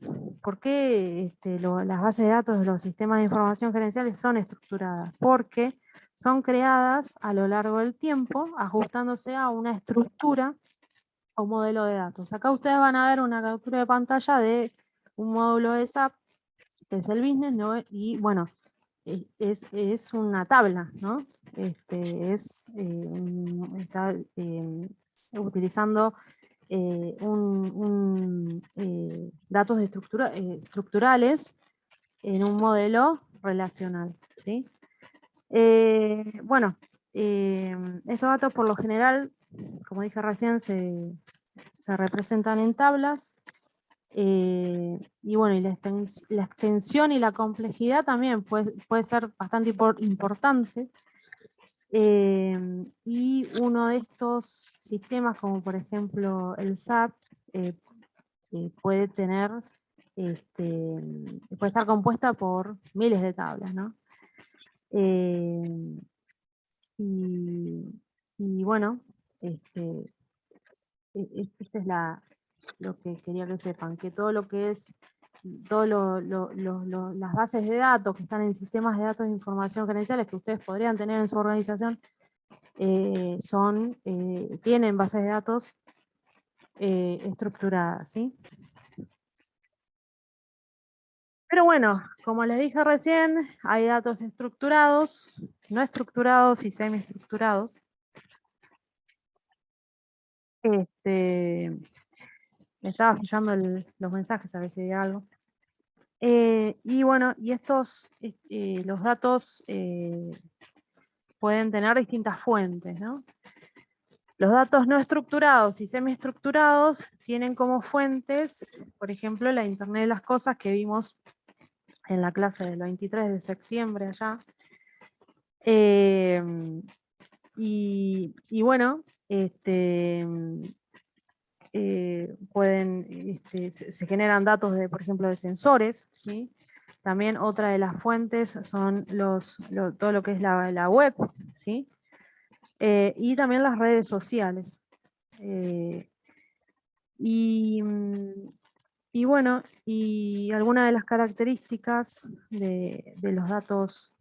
A: Las bases de datos de los sistemas de información gerenciales son estructuradas? Porque son creadas a lo largo del tiempo, ajustándose a una estructura o modelo de datos. Acá ustedes van a ver una captura de pantalla de un módulo de SAP, que es el business, ¿no? Y bueno, es una tabla, ¿no? Está utilizando datos estructurales en un modelo relacional, ¿sí? Bueno, estos datos por lo general, como dije recién, se representan en tablas. Y bueno, y la extensión y la complejidad también puede ser bastante importante. Y uno de estos sistemas, como por ejemplo el SAP, puede tener, puede estar compuesta por miles de tablas, ¿no? Eh, y bueno, esta es lo que quería que sepan, que todo lo que es, las bases de datos que están en sistemas de datos de información gerenciales que ustedes podrían tener en su organización, tienen bases de datos estructuradas, ¿sí? Pero bueno, como les dije recién, hay datos estructurados, no estructurados y semiestructurados. Me estaba fijando los mensajes a ver si hay algo. Y bueno, y los datos pueden tener distintas fuentes, ¿no? Los datos no estructurados y semiestructurados tienen como fuentes, por ejemplo, la Internet de las Cosas que vimos en la clase del 23 de septiembre allá. Y bueno, se generan datos de, por ejemplo, de sensores, ¿sí? También otra de las fuentes son todo lo que es la web, ¿sí? Y también las redes sociales. Y, bueno, y algunas de las características de los datos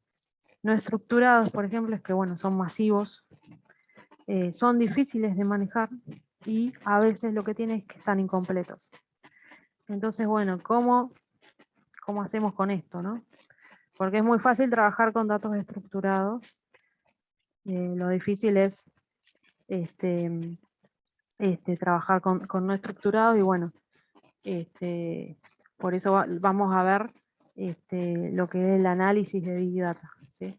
A: no estructurados, por ejemplo, es que bueno, son masivos, son difíciles de manejar y a veces lo que tienen es que están incompletos. Entonces, bueno, ¿cómo hacemos con esto, no? Porque es muy fácil trabajar con datos estructurados. Lo difícil es trabajar con no estructurados y bueno, por eso vamos a ver lo que es el análisis de Big Data, ¿sí?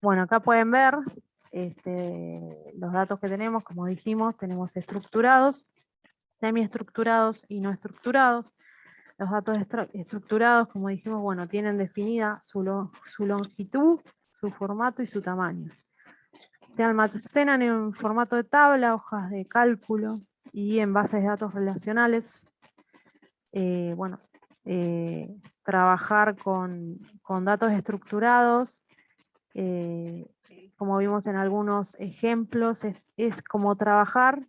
A: Bueno, acá pueden ver los datos que tenemos, como dijimos, tenemos estructurados, semiestructurados y no estructurados. Los datos estructurados, como dijimos, bueno, tienen definida su longitud, su formato y su tamaño. Se almacenan en formato de tabla, hojas de cálculo y en bases de datos relacionales. Bueno, trabajar con datos estructurados, como vimos en algunos ejemplos, es como trabajar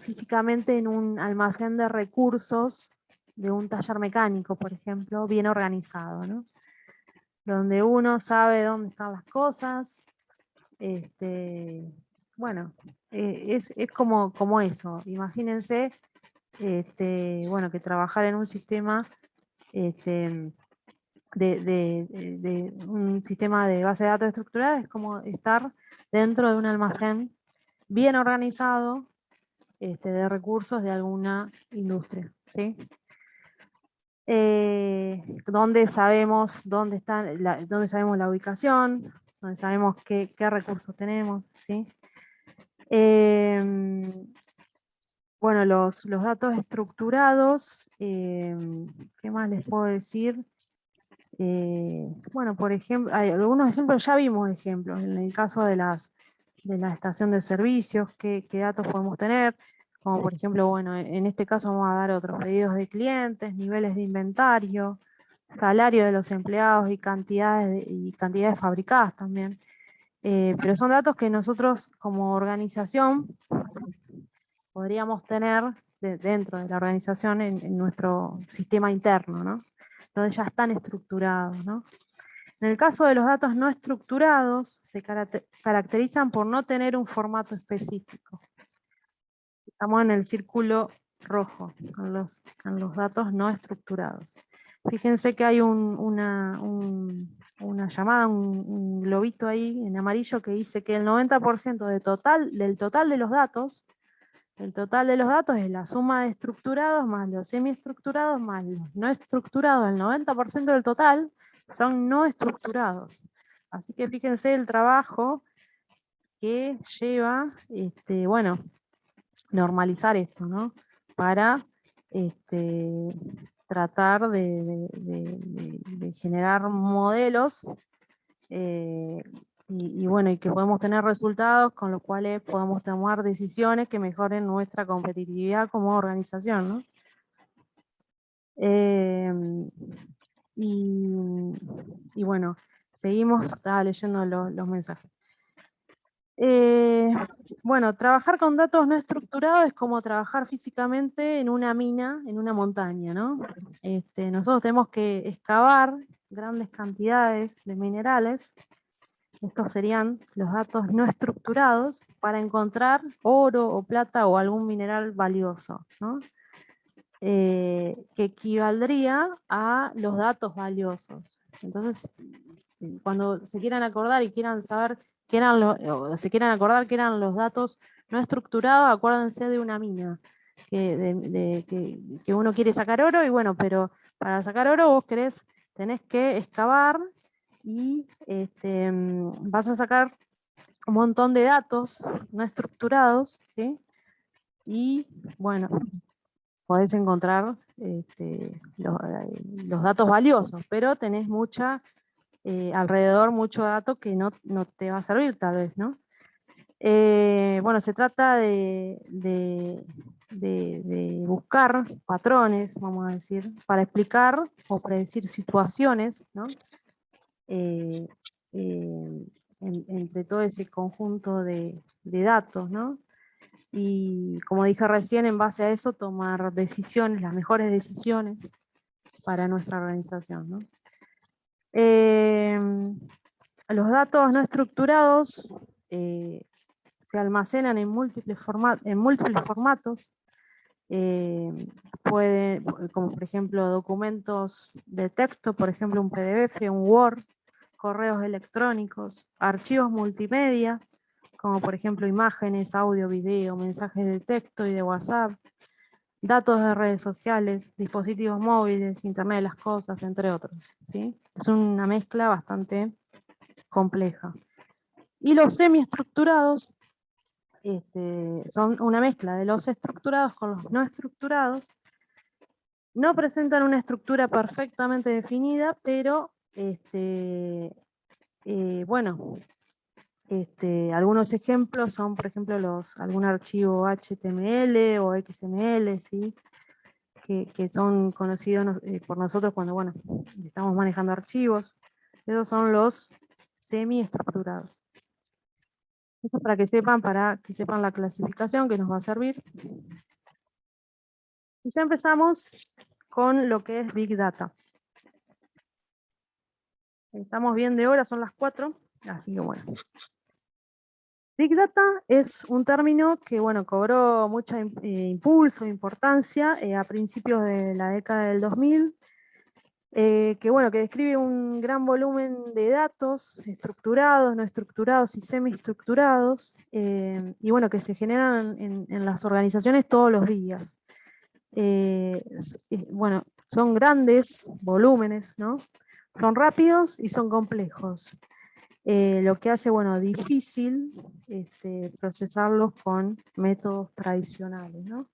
A: físicamente en un almacén de recursos de un taller mecánico, por ejemplo, bien organizado, ¿no? Donde uno sabe dónde están las cosas. Bueno, es como eso. Imagínense, bueno, que trabajar en un sistema de un sistema de base de datos estructurada es como estar dentro de un almacén bien organizado de recursos de alguna industria, ¿sí? Donde sabemos dónde sabemos la ubicación, donde sabemos qué recursos tenemos, ¿sí? Bueno, los datos estructurados, ¿qué más les puedo decir? Bueno, por ejemplo, hay algunos ejemplos, ya vimos ejemplos, en el caso de la estación de servicios, qué datos podemos tener, como por ejemplo, bueno, en este caso vamos a dar otros pedidos de clientes, niveles de inventario, salario de los empleados y cantidades fabricadas también. pero son datos que nosotros como organización podríamos tener dentro de la organización en nuestro sistema interno, ¿no? Donde ya están estructurados, ¿no? En el caso de los datos no estructurados, se caracterizan por no tener un formato específico. Estamos en el círculo rojo, con los datos no estructurados. Fíjense que hay una llamada, un globito ahí en amarillo que dice que el 90% del total de los datos, el total de los datos es la suma de estructurados más los semiestructurados más los no estructurados. El 90% del total son no estructurados. Así que fíjense el trabajo que lleva, bueno, normalizar esto, ¿no? Para tratar de generar modelos y bueno, y que podemos tener resultados con los cuales podemos tomar decisiones que mejoren nuestra competitividad como organización, ¿no? Y bueno, seguimos, estaba leyendo los mensajes. Bueno, trabajar con datos no estructurados es como trabajar físicamente en una mina, en una montaña, ¿no? Nosotros tenemos que excavar grandes cantidades de minerales, estos serían los datos no estructurados, para encontrar oro o plata o algún mineral valioso, ¿no? Que equivaldría a los datos valiosos. Entonces, cuando se quieran acordar y quieran saber qué eran o se quieran acordar que eran los datos no estructurados, acuérdense de una mina, que uno quiere sacar oro, y bueno, pero para sacar oro vos tenés que excavar y vas a sacar un montón de datos no estructurados, ¿sí? Y bueno, podés encontrar los datos valiosos, pero tenés alrededor mucho dato que no te va a servir tal vez, ¿no? Bueno, se trata de buscar patrones, vamos a decir, para explicar o predecir situaciones, ¿no? Eh, entre todo ese conjunto de datos, ¿no? Y como dije recién, en base a eso tomar decisiones, las mejores decisiones para nuestra organización, ¿no? Los datos no estructurados se almacenan en múltiples formatos, como por ejemplo documentos de texto, por ejemplo un PDF, un Word, correos electrónicos, archivos multimedia, como por ejemplo imágenes, audio, video, mensajes de texto y de WhatsApp, datos de redes sociales, dispositivos móviles, Internet de las cosas, entre otros, ¿sí? Es una mezcla bastante compleja. Y los semiestructurados son una mezcla de los estructurados con los no estructurados. No presentan una estructura perfectamente definida, pero bueno, algunos ejemplos son, por ejemplo, algún archivo HTML o XML, ¿sí? que son conocidos por nosotros cuando, bueno, estamos manejando archivos. Esos son los semiestructurados. Esto para que sepan la clasificación que nos va a servir. Y ya empezamos con lo que es Big Data. Estamos bien de hora, son las 4, así que bueno. Big Data es un término que, bueno, cobró mucho impulso, importancia a principios de la década del 2000, que bueno, que describe un gran volumen de datos estructurados, no estructurados y semiestructurados, y bueno, que se generan en las organizaciones todos los días. Bueno, son grandes volúmenes, ¿no? Son rápidos y son complejos. Lo que hace, bueno, difícil procesarlos con métodos tradicionales, ¿no?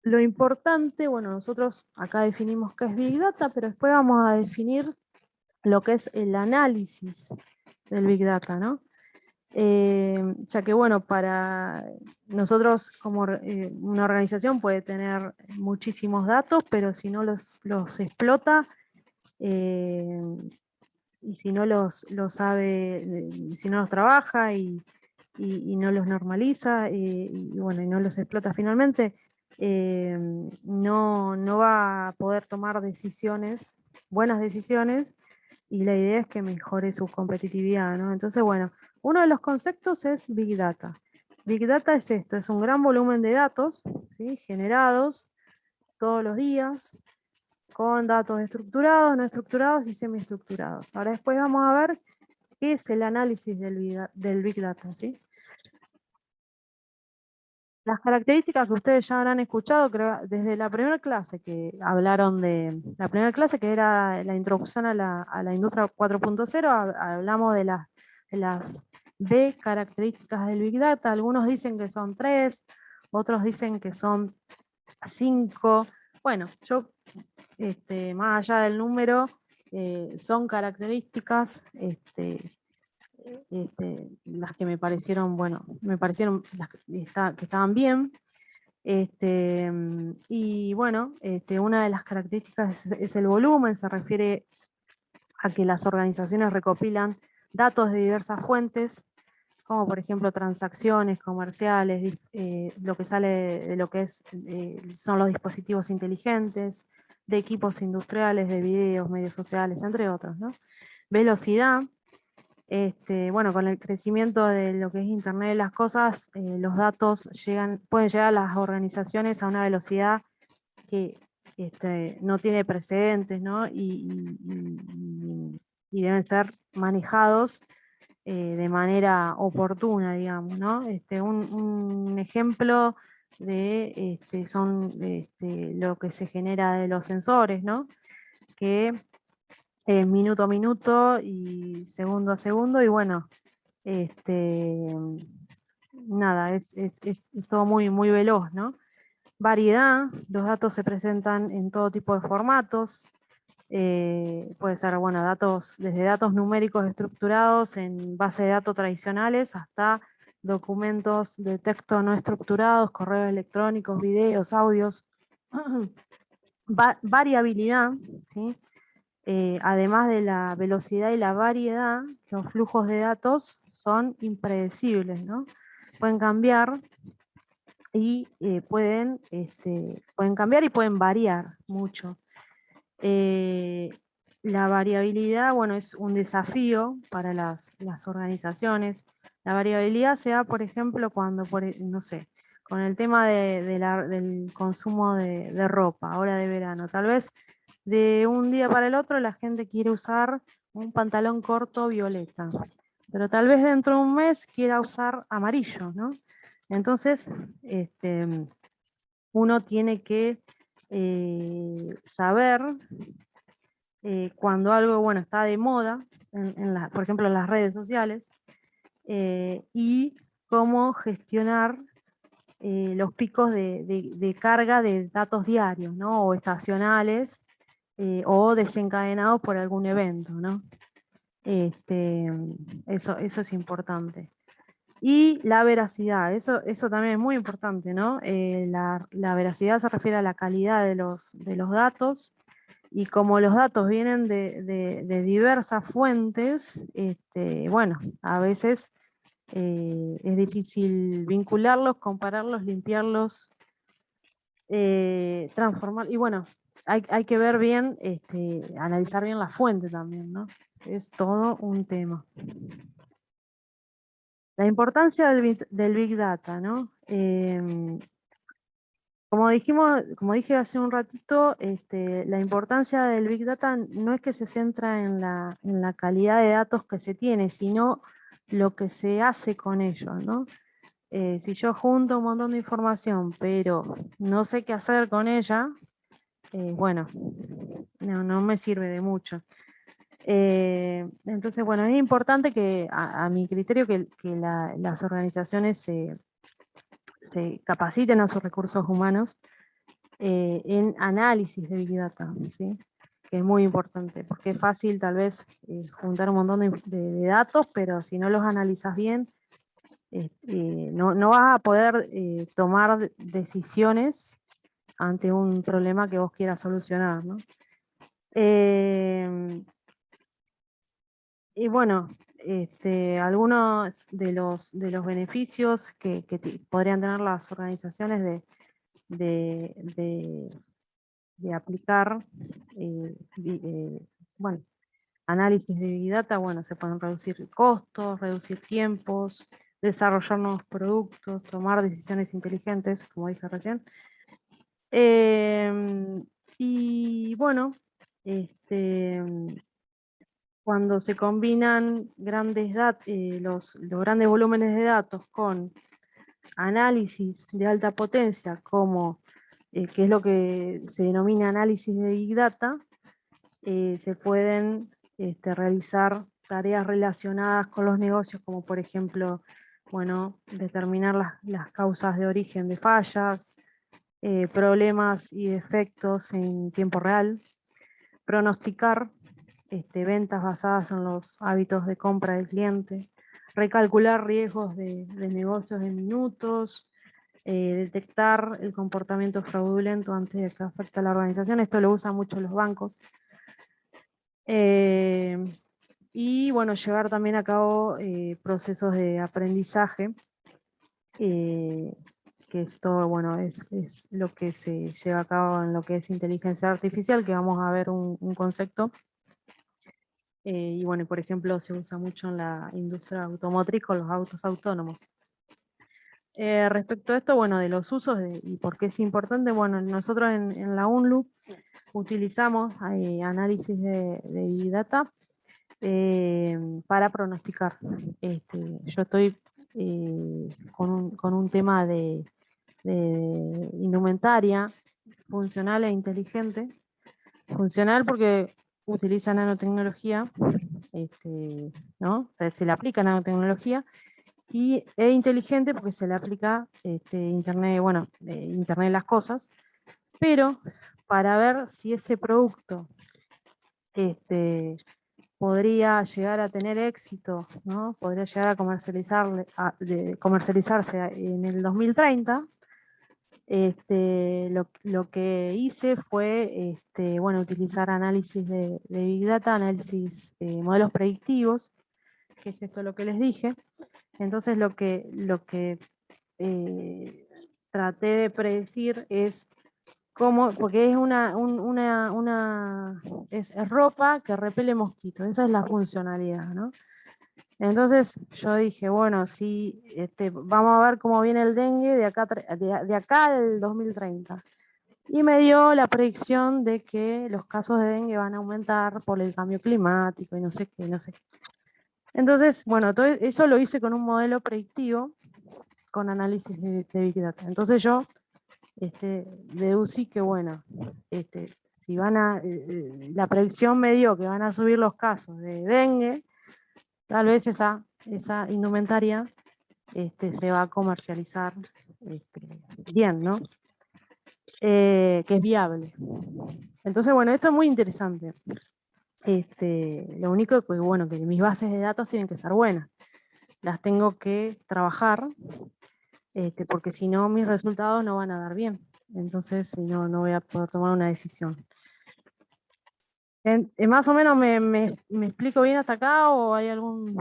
A: Lo importante, bueno, nosotros acá definimos qué es Big Data, pero después vamos a definir lo que es el análisis del Big Data, ¿no? Ya que, bueno, para nosotros como una organización puede tener muchísimos datos, pero si no los explota, y si no los sabe, si no los trabaja y no los normaliza y bueno, y no los explota finalmente, no va a poder tomar decisiones, buenas decisiones, y la idea es que mejore su competitividad, ¿no? Entonces, bueno, uno de los conceptos es Big Data. Big Data es esto, es un gran volumen de datos, ¿sí? Generados todos los días, con datos estructurados, no estructurados y semiestructurados. Ahora después vamos a ver qué es el análisis del Big Data, ¿sí? Las características que ustedes ya habrán escuchado, creo, desde la primera clase que hablaron de, la primera clase que era la introducción a la industria 4.0, hablamos de las B características del Big Data. Algunos dicen que son 3, otros dicen que son 5. Bueno, yo, más allá del número, son características las que me parecieron, bueno, me parecieron las que estaban bien. Y bueno, una de las características es el volumen, se refiere a que las organizaciones recopilan datos de diversas fuentes, como por ejemplo transacciones comerciales, lo que sale de lo que son los dispositivos inteligentes, de equipos industriales, de videos, medios sociales, entre otros, ¿no? Velocidad. Bueno, con el crecimiento de lo que es Internet de las cosas, los datos pueden llegar a las organizaciones a una velocidad que no tiene precedentes, ¿no? Y deben ser manejados de manera oportuna, digamos, ¿no? Un ejemplo de son lo que se genera de los sensores, ¿no? Que minuto a minuto y segundo a segundo, y bueno, este, nada, es todo muy, muy veloz, ¿no? Variedad, los datos se presentan en todo tipo de formatos, puede ser, bueno, desde datos numéricos estructurados en base de datos tradicionales hasta documentos de texto no estructurados, correos electrónicos, videos, audios. Variabilidad, ¿sí? Además de la velocidad y la variedad, los flujos de datos son impredecibles, ¿no? Pueden cambiar y pueden cambiar y pueden variar mucho. La variabilidad, bueno, es un desafío para las organizaciones. La variabilidad se da, por ejemplo, cuando, no sé, con el tema del consumo de ropa, ahora de verano. Tal vez de un día para el otro la gente quiere usar un pantalón corto violeta, pero tal vez dentro de un mes quiera usar amarillo, ¿no? Entonces, uno tiene que saber cuando algo, bueno, está de moda, por ejemplo, en las redes sociales, y cómo gestionar los picos de carga de datos diarios, ¿no? O estacionales, o desencadenados por algún evento, ¿no? Eso es importante. Y la veracidad, eso también es muy importante, ¿no? La veracidad se refiere a la calidad de los datos, y como los datos vienen de diversas fuentes, bueno, a veces es difícil vincularlos, compararlos, limpiarlos, transformar, y bueno, hay que ver bien, analizar bien la fuente también, ¿no? Es todo un tema. La importancia del Big Data, ¿no? Como dije hace un ratito, la importancia del Big Data no es que se centra en la calidad de datos que se tiene, sino lo que se hace con ellos, ¿no? Si yo junto un montón de información, pero no sé qué hacer con ella, bueno, no me sirve de mucho. Entonces, bueno, es importante que, a mi criterio, que las organizaciones se capaciten a sus recursos humanos en análisis de Big Data, ¿sí? Que es muy importante, porque es fácil tal vez juntar un montón de datos, pero si no los analizas bien, no vas a poder tomar decisiones ante un problema que vos quieras solucionar, ¿no? Y bueno, algunos de los beneficios que podrían tener las organizaciones de, de- de aplicar, bueno, análisis de Big Data, bueno, se pueden reducir costos, reducir tiempos, desarrollar nuevos productos, tomar decisiones inteligentes, como dije recién. Y bueno, este, cuando se combinan los grandes volúmenes de datos con análisis de alta potencia, como que es lo que se denomina análisis de Big Data, se pueden realizar tareas relacionadas con los negocios, como por ejemplo, bueno, determinar las causas de origen de fallas, problemas y defectos en tiempo real, pronosticar ventas basadas en los hábitos de compra del cliente, recalcular riesgos de negocios en minutos, detectar el comportamiento fraudulento antes de que afecte a la organización. Esto lo usan mucho los bancos. Y bueno, llevar también a cabo procesos de aprendizaje, que esto, bueno, es lo que se lleva a cabo en lo que es inteligencia artificial, que vamos a ver un concepto. Y bueno, por ejemplo, se usa mucho en la industria automotriz con los autos autónomos. Respecto a esto, bueno, de los usos y por qué es importante, bueno, nosotros en la UNLU utilizamos análisis de Big Data para pronosticar. Yo estoy con un tema de indumentaria funcional e inteligente. Funcional porque utiliza nanotecnología, ¿no? O sea, se le aplica nanotecnología, e inteligente porque se le aplica Internet, bueno, Internet de las cosas, pero para ver si ese producto podría llegar a tener éxito, ¿no? Podría llegar a comercializarse en el 2030. Lo que hice fue bueno, utilizar análisis de Big Data, análisis modelos predictivos, que es esto lo que les dije. Entonces lo que traté de predecir es cómo, porque es es ropa que repele mosquitos, esa es la funcionalidad, ¿no? Entonces yo dije, bueno, sí, vamos a ver cómo viene el dengue de acá al 2030. Y me dio la predicción de que los casos de dengue van a aumentar por el cambio climático y no sé qué, no sé qué. Entonces, bueno, todo eso lo hice con un modelo predictivo con análisis de Big Data. Entonces yo deducí que, bueno, si la predicción me dio que van a subir los casos de dengue, tal vez esa indumentaria se va a comercializar bien, ¿no? Que es viable. Entonces, bueno, esto es muy interesante. Lo único que, bueno, que mis bases de datos tienen que ser buenas. Las tengo que trabajar, porque si no, mis resultados no van a dar bien. Entonces, si no, no voy a poder tomar una decisión. ¿Más o menos me explico bien hasta acá o hay algún...?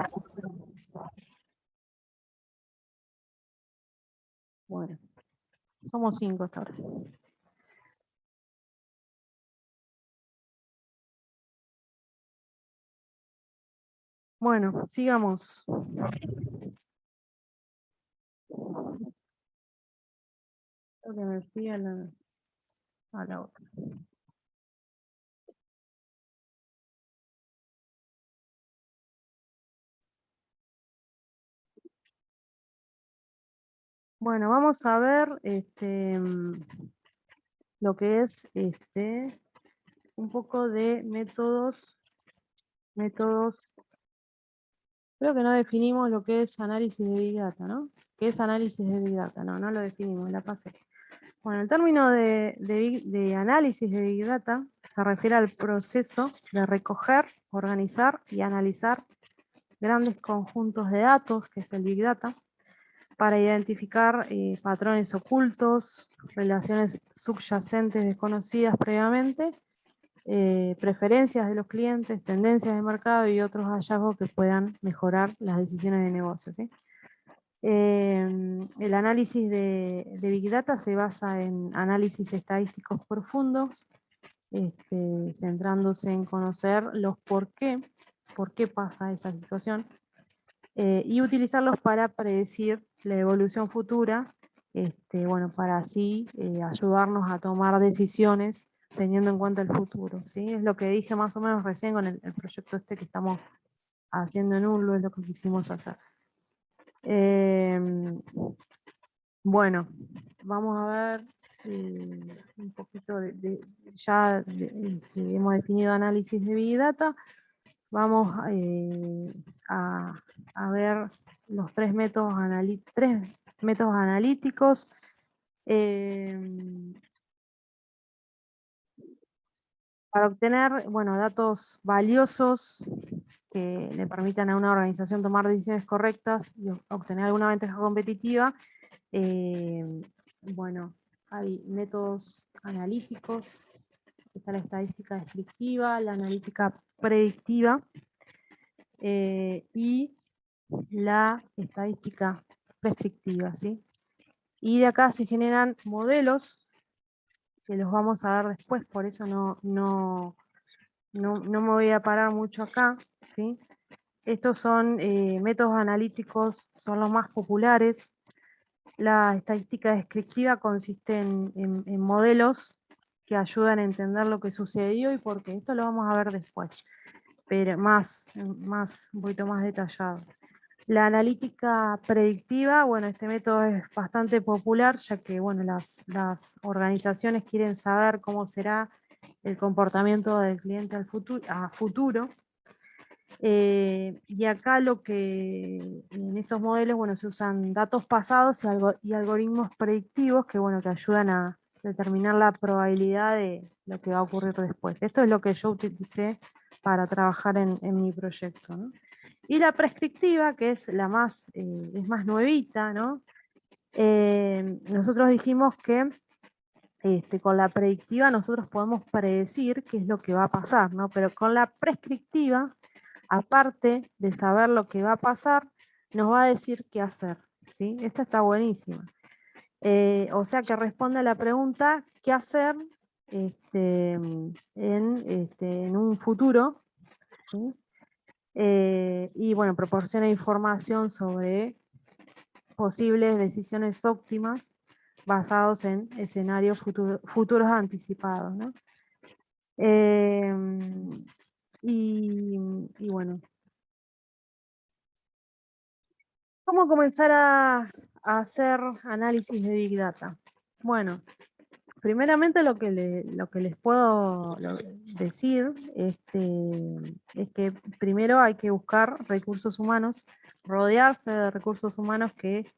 A: Bueno, somos 5 hasta ahora. Bueno, sigamos. Creo que me fui a la otra. Bueno, vamos a ver lo que es un poco de métodos. Creo que no definimos lo que es análisis de Big Data, ¿no? ¿Qué es análisis de Big Data? No, no lo definimos, la pasé. Bueno, el término de análisis de Big Data se refiere al proceso de recoger, organizar y analizar grandes conjuntos de datos, que es el Big Data, para identificar patrones ocultos, relaciones subyacentes desconocidas previamente preferencias de los clientes, tendencias de mercado y otros hallazgos que puedan mejorar las decisiones de negocio, ¿sí? El análisis de Big Data se basa en análisis estadísticos profundos, centrándose en conocer los por qué pasa esa situación, y utilizarlos para predecir la evolución futura, bueno, para así ayudarnos a tomar decisiones teniendo en cuenta el futuro, ¿sí? Es lo que dije más o menos recién con el proyecto que estamos haciendo en UNLU, es lo que quisimos hacer. Bueno, vamos a ver un poquito ya hemos definido análisis de Big Data. Vamos a ver los tres métodos analíticos. Para obtener, bueno, datos valiosos que le permitan a una organización tomar decisiones correctas y obtener alguna ventaja competitiva, bueno, hay métodos analíticos, está la estadística descriptiva, la analítica predictiva y la estadística prescriptiva, ¿sí? Y de acá se generan modelos que los vamos a ver después, por eso no me voy a parar mucho acá, ¿sí? Estos son métodos analíticos, son los más populares. La estadística descriptiva consiste en modelos que ayudan a entender lo que sucedió y por qué. Esto lo vamos a ver después, pero un poquito más detallado. La analítica predictiva, bueno, este método es bastante popular, ya que bueno, las organizaciones quieren saber cómo será el comportamiento del cliente a futuro. Y acá en estos modelos, bueno, se usan datos pasados y algoritmos predictivos que, bueno, que ayudan a determinar la probabilidad de lo que va a ocurrir después. Esto es lo que yo utilicé para trabajar en mi proyecto, ¿no? Y la prescriptiva, que es es más nuevita, ¿no? Nosotros dijimos que con la predictiva nosotros podemos predecir qué es lo que va a pasar, ¿no? Pero con la prescriptiva, aparte de saber lo que va a pasar, nos va a decir qué hacer, ¿sí? Esta está buenísima. O sea que responde a la pregunta, ¿qué hacer en un futuro? ¿Sí? Y bueno, proporciona información sobre posibles decisiones óptimas basados en escenarios futuros anticipados, ¿no? Y bueno, ¿cómo comenzar a hacer análisis de Big Data? Bueno, primeramente lo que les puedo decir es que primero hay que buscar recursos humanos, rodearse de recursos humanos que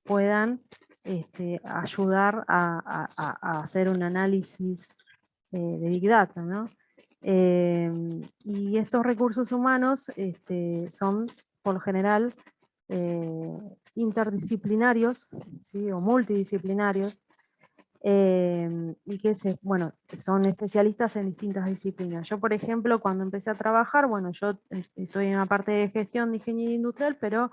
A: puedan ayudar a hacer un análisis de Big Data, ¿no? Y estos recursos humanos son, por lo general, interdisciplinarios, ¿sí? O multidisciplinarios, y que bueno, son especialistas en distintas disciplinas. Yo, por ejemplo, cuando empecé a trabajar, bueno, yo estoy en una parte de gestión de ingeniería industrial, pero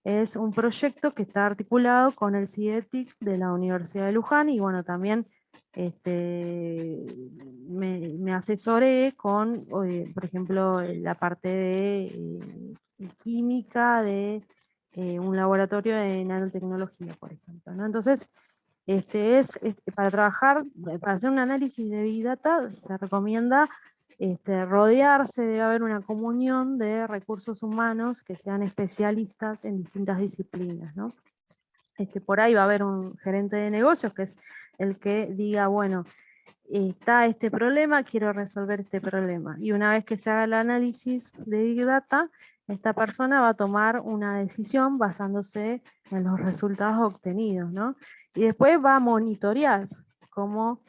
A: es un proyecto que está articulado con el CIETIC de la Universidad de Luján y bueno, también me asesoré con, por ejemplo, la parte de química de un laboratorio de nanotecnología, por ejemplo, ¿no? Entonces, para trabajar, para hacer un análisis de Big Data, se recomienda rodearse, debe haber una comunión de recursos humanos que sean especialistas en distintas disciplinas, ¿no? Por ahí va a haber un gerente de negocios que es el que diga, bueno, está este problema, quiero resolver este problema. Y una vez que se haga el análisis de Big Data, esta persona va a tomar una decisión basándose en los resultados obtenidos, ¿no? Y después va a monitorear cómo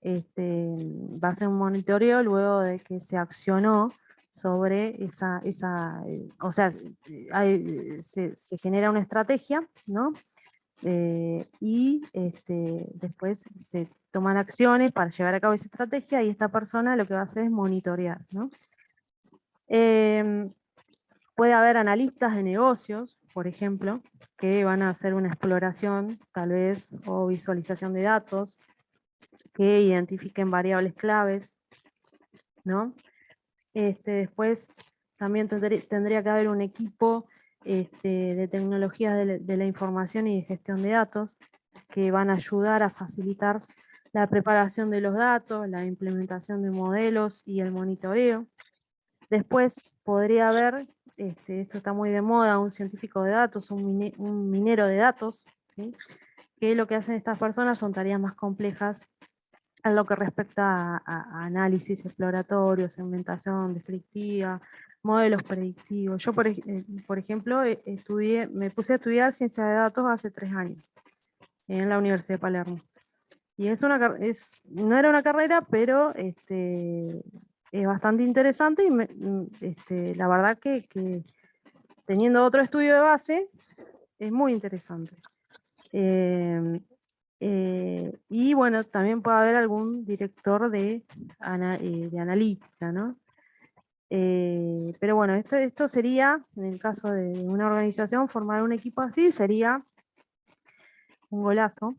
A: va a ser un monitoreo luego de que se accionó sobre o sea, se genera una estrategia, ¿no? Y después se toman acciones para llevar a cabo esa estrategia y esta persona lo que va a hacer es monitorear, ¿no? Puede haber analistas de negocios, por ejemplo, que van a hacer una exploración, tal vez, o visualización de datos, que identifiquen variables claves, ¿no? Después también tendría que haber un equipo de tecnologías de la información y de gestión de datos que van a ayudar a facilitar la preparación de los datos, la implementación de modelos y el monitoreo. Después podría haber, esto está muy de moda, un científico de datos, un minero de datos, ¿sí? Que lo que hacen estas personas son tareas más complejas en lo que respecta a análisis exploratorio, segmentación descriptiva, modelos predictivos. Yo, por ejemplo, me puse a estudiar ciencia de datos hace 3 años en la Universidad de Palermo. Y no era una carrera, pero es bastante interesante y la verdad que teniendo otro estudio de base, es muy interesante. Y bueno, también puede haber algún director de analítica, ¿no? Pero bueno, esto sería, en el caso de una organización, formar un equipo así sería un golazo.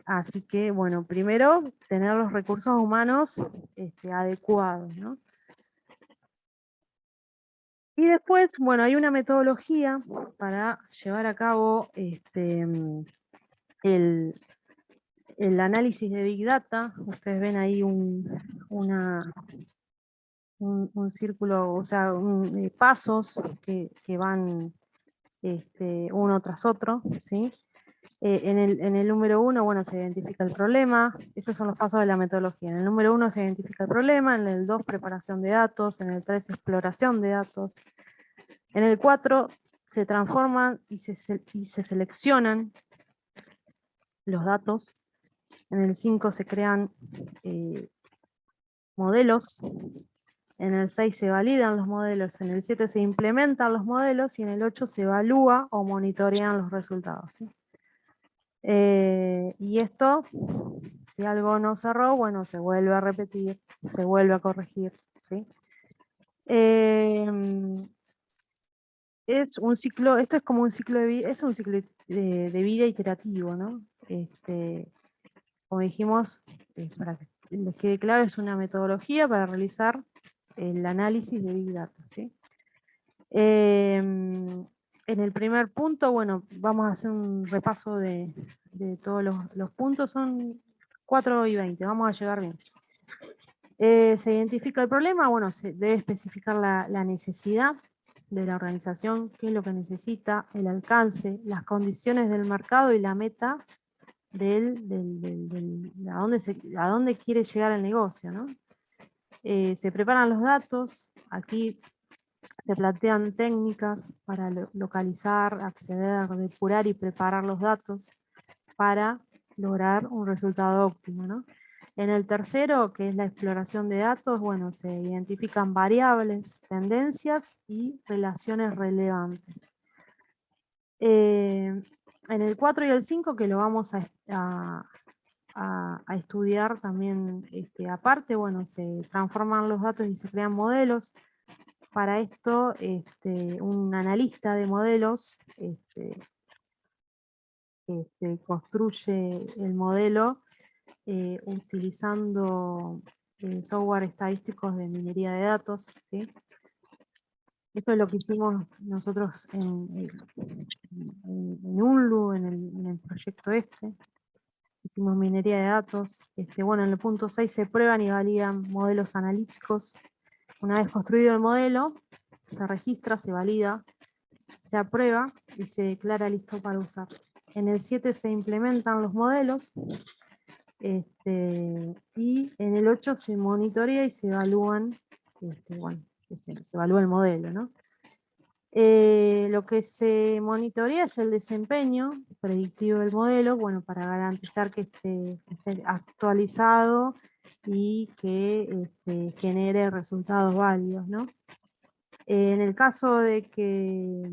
A: Así que, bueno, primero tener los recursos humanos adecuados, ¿no? Y después, bueno, hay una metodología para llevar a cabo el análisis de Big Data. Ustedes ven ahí un círculo, o sea, pasos que van uno tras otro, ¿sí? En el número 1, bueno, se identifica el problema. Estos son los pasos de la metodología. En el número 1 se identifica el problema, en el 2 preparación de datos, en el 3 exploración de datos, en el 4 se transforman y se seleccionan los datos, en el 5 se crean modelos, en el 6 se validan los modelos, en el 7 se implementan los modelos y en el 8 se evalúa o monitorean los resultados, ¿sí? Y esto, si algo no cerró, bueno, se vuelve a repetir, se vuelve a corregir, ¿sí? Es un ciclo, esto es como un ciclo de vida, es un ciclo de vida iterativo, ¿no? Como dijimos, para que les quede claro, es una metodología para realizar el análisis de Big Data, ¿sí? En el primer punto, bueno, vamos a hacer un repaso de todos los puntos, son 4 y 20, vamos a llegar bien. Se identifica el problema, bueno, se debe especificar la necesidad de la organización, qué es lo que necesita, el alcance, las condiciones del mercado y la meta a dónde quiere llegar el negocio, ¿no? Se preparan los datos, aquí se plantean técnicas para localizar, acceder, depurar y preparar los datos para lograr un resultado óptimo, ¿no? En el tercero, que es la exploración de datos, bueno, se identifican variables, tendencias y relaciones relevantes. En el 4 y el 5, que lo vamos a estudiar también aparte, bueno, se transforman los datos y se crean modelos. Para esto, un analista de modelos construye el modelo utilizando software estadísticos de minería de datos, ¿sí? Esto es lo que hicimos nosotros en UNLU, en el proyecto hicimos minería de datos. Bueno, en el punto 6 se prueban y validan modelos analíticos. Una vez construido el modelo, se registra, se valida, se aprueba y se declara listo para usar. En el 7 se implementan los modelos y en el 8 se monitorea y se evalúan, bueno, se evalúa el modelo, ¿no? Lo que se monitorea es el desempeño predictivo del modelo, bueno, para garantizar que esté actualizado y que genere resultados válidos, ¿no? En el caso de que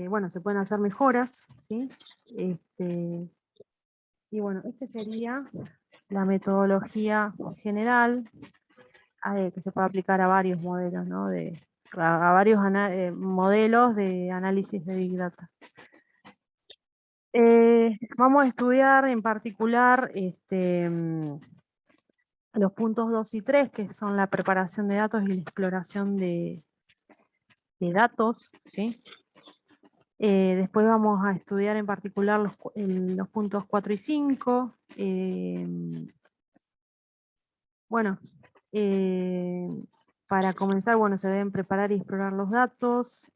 A: bueno, se pueden hacer mejoras, ¿sí? Y bueno, esta sería la metodología general que se puede aplicar a varios modelos, ¿no? A varios modelos de análisis de Big Data. Vamos a estudiar en particular los puntos 2 y 3, que son la preparación de datos y la exploración de datos, ¿sí? Después vamos a estudiar en particular los puntos 4 y 5. Bueno, para comenzar, bueno, se deben preparar y explorar los datos.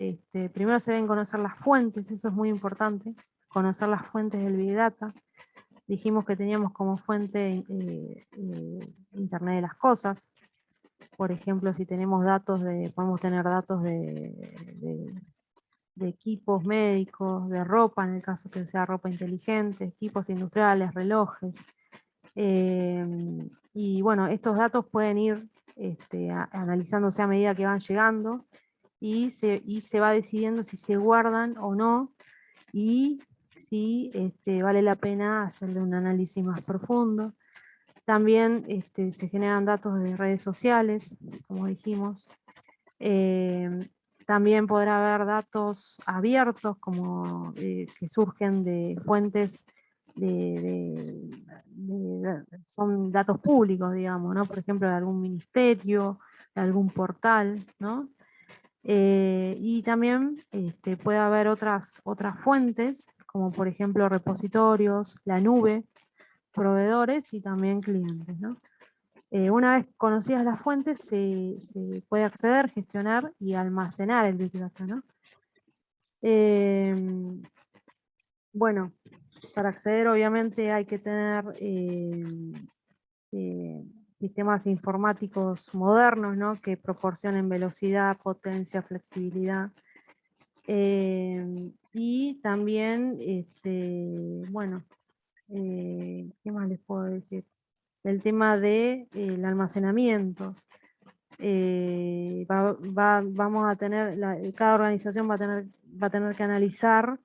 A: Primero se deben conocer las fuentes, eso es muy importante, conocer las fuentes del Big Data. Dijimos que teníamos como fuente Internet de las cosas. Por ejemplo, si tenemos datos podemos tener datos de equipos médicos, de ropa, en el caso que sea ropa inteligente, equipos industriales, relojes. Y bueno, estos datos pueden ir analizándose a medida que van llegando y se va decidiendo si se guardan o no y si vale la pena hacerle un análisis más profundo. También se generan datos de redes sociales, como dijimos. También podrá haber datos abiertos, como que surgen de fuentes son datos públicos, digamos, ¿no? Por ejemplo, de algún ministerio, de algún portal, ¿no? Y también puede haber otras fuentes, como por ejemplo repositorios, la nube, proveedores y también clientes, ¿no? Una vez conocidas las fuentes, se puede acceder, gestionar y almacenar el Big Data, ¿no? Bueno, para acceder obviamente hay que tener sistemas informáticos modernos, ¿no? Que proporcionen velocidad, potencia, flexibilidad. Y también, bueno, ¿qué más les puedo decir? El tema del almacenamiento. Vamos a tener, cada organización va a tener que analizar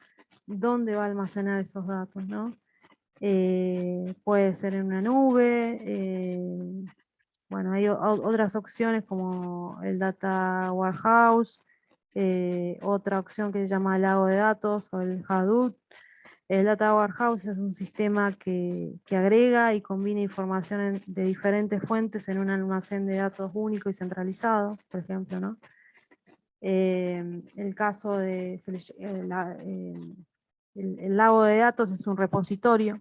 A: dónde va a almacenar esos datos, ¿no? Puede ser en una nube, bueno, hay otras opciones como el Data Warehouse, otra opción que se llama Lago de Datos o el Hadoop. El Data Warehouse es un sistema que agrega y combina información de diferentes fuentes en un almacén de datos único y centralizado, por ejemplo, ¿no? El caso de el lago de datos es un repositorio,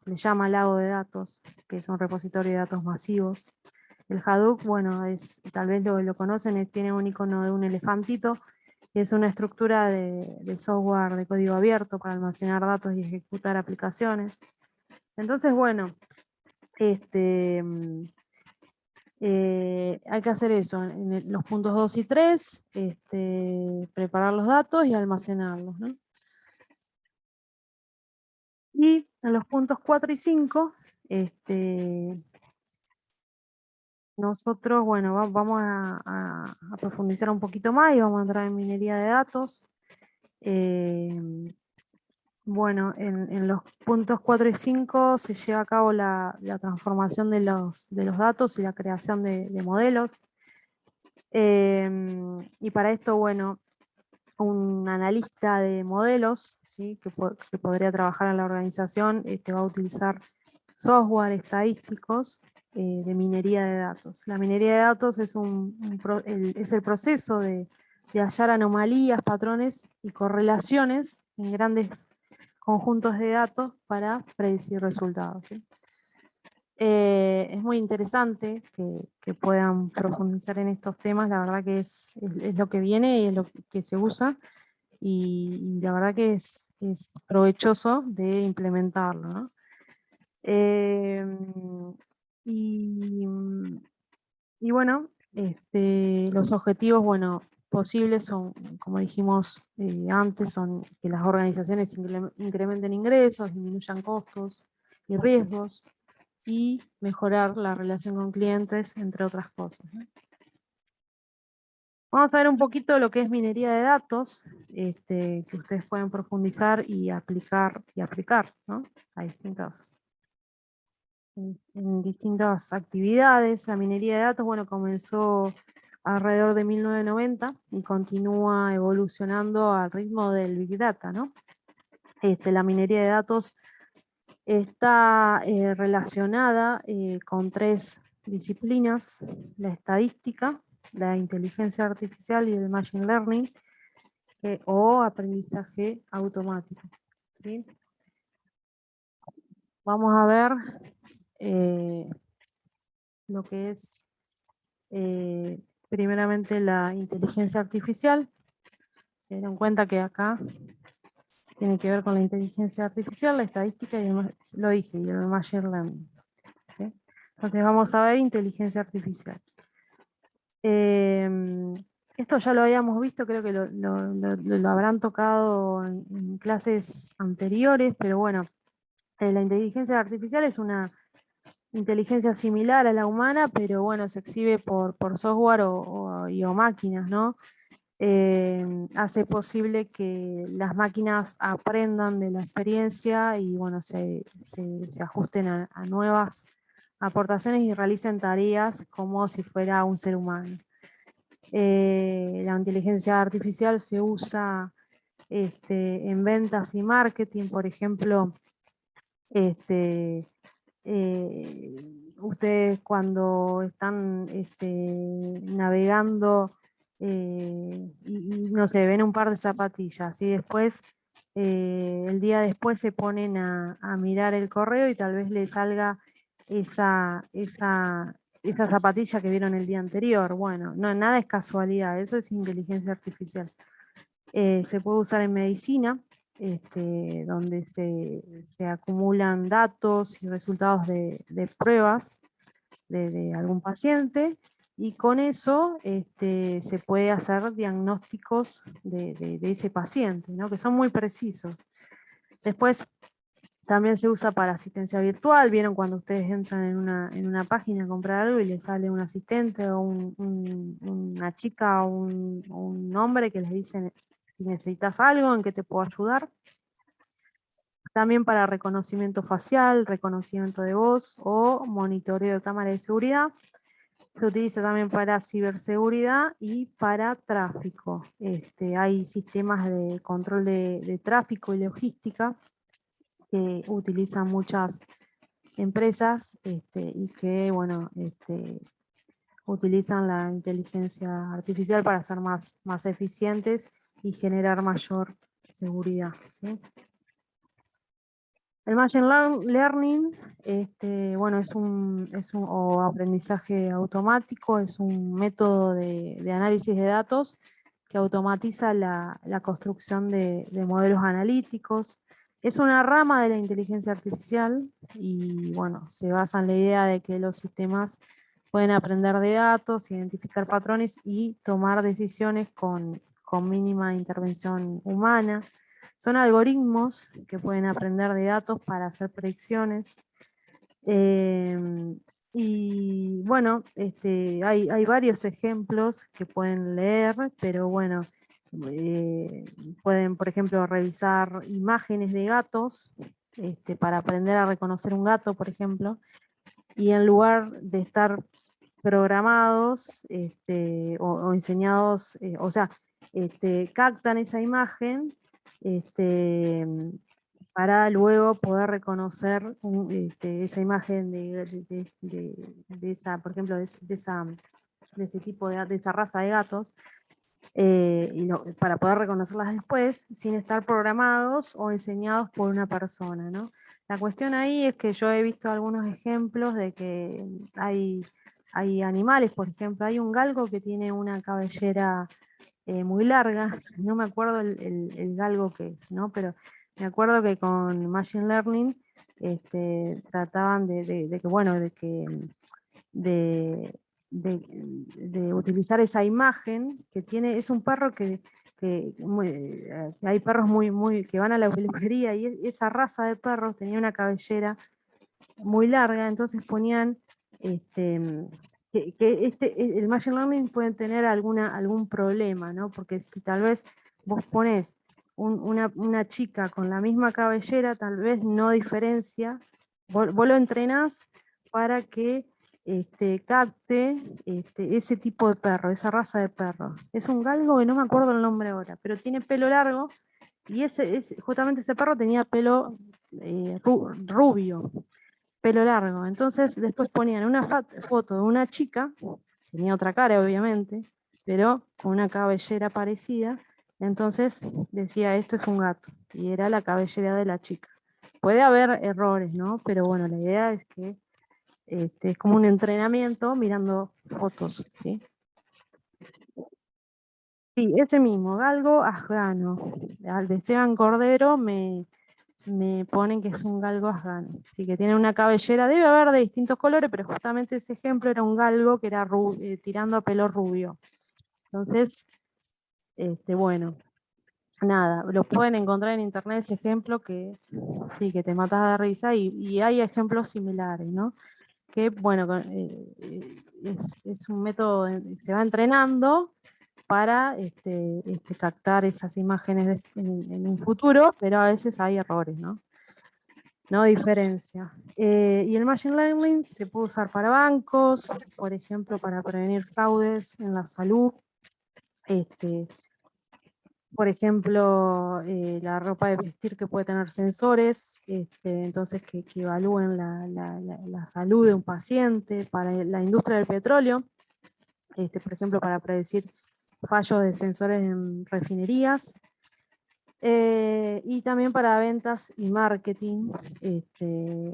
A: se le llama lago de datos, que es un repositorio de datos masivos. El Hadoop, bueno, tal vez lo conocen, tiene un icono de un elefantito, y es una estructura de software de código abierto para almacenar datos y ejecutar aplicaciones. Entonces, bueno, hay que hacer eso, en los puntos 2 y 3, preparar los datos y almacenarlos, ¿no? Y en los puntos 4 y 5, nosotros, bueno, vamos a profundizar un poquito más y vamos a entrar en minería de datos. Bueno, en los puntos 4 y 5 se lleva a cabo la transformación de los datos y la creación de modelos. Y para esto, bueno, un analista de modelos, ¿sí? que podría trabajar en la organización, va a utilizar software estadísticos de minería de datos. La minería de datos es es el proceso de hallar anomalías, patrones y correlaciones en grandes conjuntos de datos para predecir resultados, ¿sí? Es muy interesante que puedan profundizar en estos temas, la verdad que es lo que viene y es lo que se usa, y la verdad que es provechoso de implementarlo, ¿no? Y, y bueno, los objetivos, bueno, posibles son, como dijimos antes, son que las organizaciones incrementen ingresos, disminuyan costos y riesgos, y mejorar la relación con clientes, entre otras cosas, ¿no? Vamos a ver un poquito lo que es minería de datos, que ustedes pueden profundizar y aplicar, ¿no? A en distintas actividades. La minería de datos, bueno, comenzó alrededor de 1990 y continúa evolucionando al ritmo del Big Data, ¿no? La minería de datos está relacionada con tres disciplinas: la estadística, la inteligencia artificial y el machine learning, o aprendizaje automático, ¿sí? Vamos a ver lo que es primeramente la inteligencia artificial. Se dieron cuenta que acá tiene que ver con la inteligencia artificial, la estadística y lo dije, y el machine learning, ¿sí? Entonces vamos a ver inteligencia artificial. Esto ya lo habíamos visto, creo que lo habrán tocado en clases anteriores, pero bueno, la inteligencia artificial es una inteligencia similar a la humana, pero bueno, se exhibe por software o máquinas, ¿no? Hace posible que las máquinas aprendan de la experiencia y bueno, se ajusten a nuevas aportaciones y realicen tareas como si fuera un ser humano. La inteligencia artificial se usa en ventas y marketing, por ejemplo. Ustedes cuando están navegando y, no sé, ven un par de zapatillas y después el día después se ponen a mirar el correo y tal vez les salga esa zapatilla que vieron el día anterior. Bueno, no, nada es casualidad, eso es inteligencia artificial. Se puede usar en medicina, donde se acumulan datos y resultados de pruebas de algún paciente, y con eso se puede hacer diagnósticos de ese paciente, ¿no? Que son muy precisos. Después también se usa para asistencia virtual. Vieron cuando ustedes entran en una página a comprar algo y les sale un asistente o una chica o un hombre que les dicen si necesitas algo, en qué te puedo ayudar. También para reconocimiento facial, reconocimiento de voz o monitoreo de cámara de seguridad. Se utiliza también para ciberseguridad y para tráfico. Hay sistemas de control de tráfico y logística que utilizan muchas empresas y que, bueno, utilizan la inteligencia artificial para ser más eficientes y generar mayor seguridad, ¿sí? El Machine Learning, bueno, o aprendizaje automático, es un método de análisis de datos que automatiza la construcción de modelos analíticos. Es una rama de la inteligencia artificial y, bueno, se basa en la idea de que los sistemas pueden aprender de datos, identificar patrones y tomar decisiones con mínima intervención humana. Son algoritmos que pueden aprender de datos para hacer predicciones. Y bueno, hay varios ejemplos que pueden leer, pero bueno, pueden, por ejemplo, revisar imágenes de gatos para aprender a reconocer un gato, por ejemplo, y en lugar de estar programados o enseñados, o sea, captan esa imagen este, para luego poder reconocer esa imagen de esa, por ejemplo, de ese tipo de esa raza de gatos, para poder reconocerlas después sin estar programados o enseñados por una persona, ¿no? La cuestión ahí es que yo he visto algunos ejemplos de que hay animales, por ejemplo, hay un galgo que tiene una cabellera muy larga, no me acuerdo el galgo que es, ¿no? Pero me acuerdo que con Machine Learning trataban de que, bueno, de, de utilizar esa imagen que tiene, es un perro que hay perros que van a la peluquería y esa raza de perros tenía una cabellera muy larga, entonces ponían el Machine Learning puede tener algún problema, ¿no? Porque si tal vez vos ponés una chica con la misma cabellera, tal vez no diferencia, vos lo entrenás para que capte ese tipo de perro, esa raza de perro. Es un galgo que no me acuerdo el nombre ahora, pero tiene pelo largo y justamente ese perro tenía pelo rubio, pelo largo. Entonces después ponían una foto de una chica, tenía otra cara obviamente, pero con una cabellera parecida. Entonces decía, esto es un gato, y era la cabellera de la chica. Puede haber errores, ¿no? Pero bueno, la idea es que es como un entrenamiento mirando fotos, ¿sí? Sí, ese mismo, galgo afgano. Al de Esteban Cordero me ponen que es un galgo afgano. Sí, que tiene una cabellera, debe haber de distintos colores, pero justamente ese ejemplo era un galgo que era tirando a pelo rubio. Entonces, bueno, nada, lo pueden encontrar en internet ese ejemplo que sí, que te matas de risa, y hay ejemplos similares, ¿no? Que, bueno, es un método, se va entrenando para captar esas imágenes en un futuro, pero a veces hay errores, ¿no? No diferencia. Y el Machine Learning se puede usar para bancos, por ejemplo, para prevenir fraudes en la salud. Este, por ejemplo, la ropa de vestir que puede tener sensores, entonces que evalúen la salud de un paciente. Para la industria del petróleo, por ejemplo, para predecir fallos de sensores en refinerías. Y también para ventas y marketing,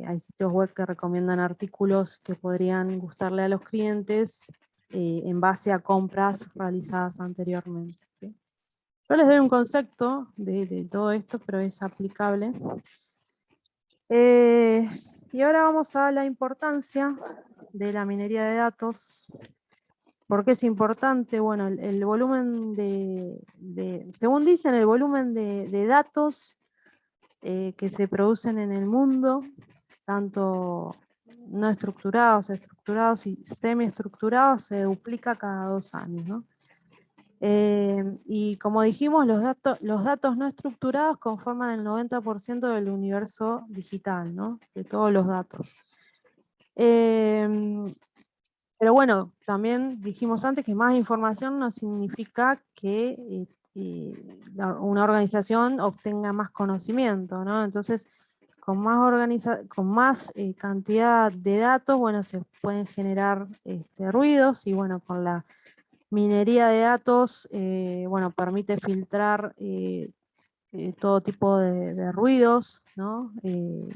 A: hay sitios web que recomiendan artículos que podrían gustarle a los clientes en base a compras realizadas anteriormente, ¿sí? Yo les doy un concepto de todo esto, pero es aplicable. Eh, y ahora vamos a la importancia de la minería de datos. ¿Por qué es importante? Bueno, el volumen según dicen, el volumen de datos que se producen en el mundo, tanto no estructurados, estructurados y semiestructurados, se duplica cada 2 años, ¿no? Y como dijimos, los datos no estructurados conforman el 90% del universo digital, ¿no? De todos los datos. Pero bueno, también dijimos antes que más información no significa que una organización obtenga más conocimiento, ¿no? Entonces, con más cantidad de datos, bueno, se pueden generar ruidos, y bueno, con la minería de datos, bueno, permite filtrar todo tipo de ruidos, ¿no?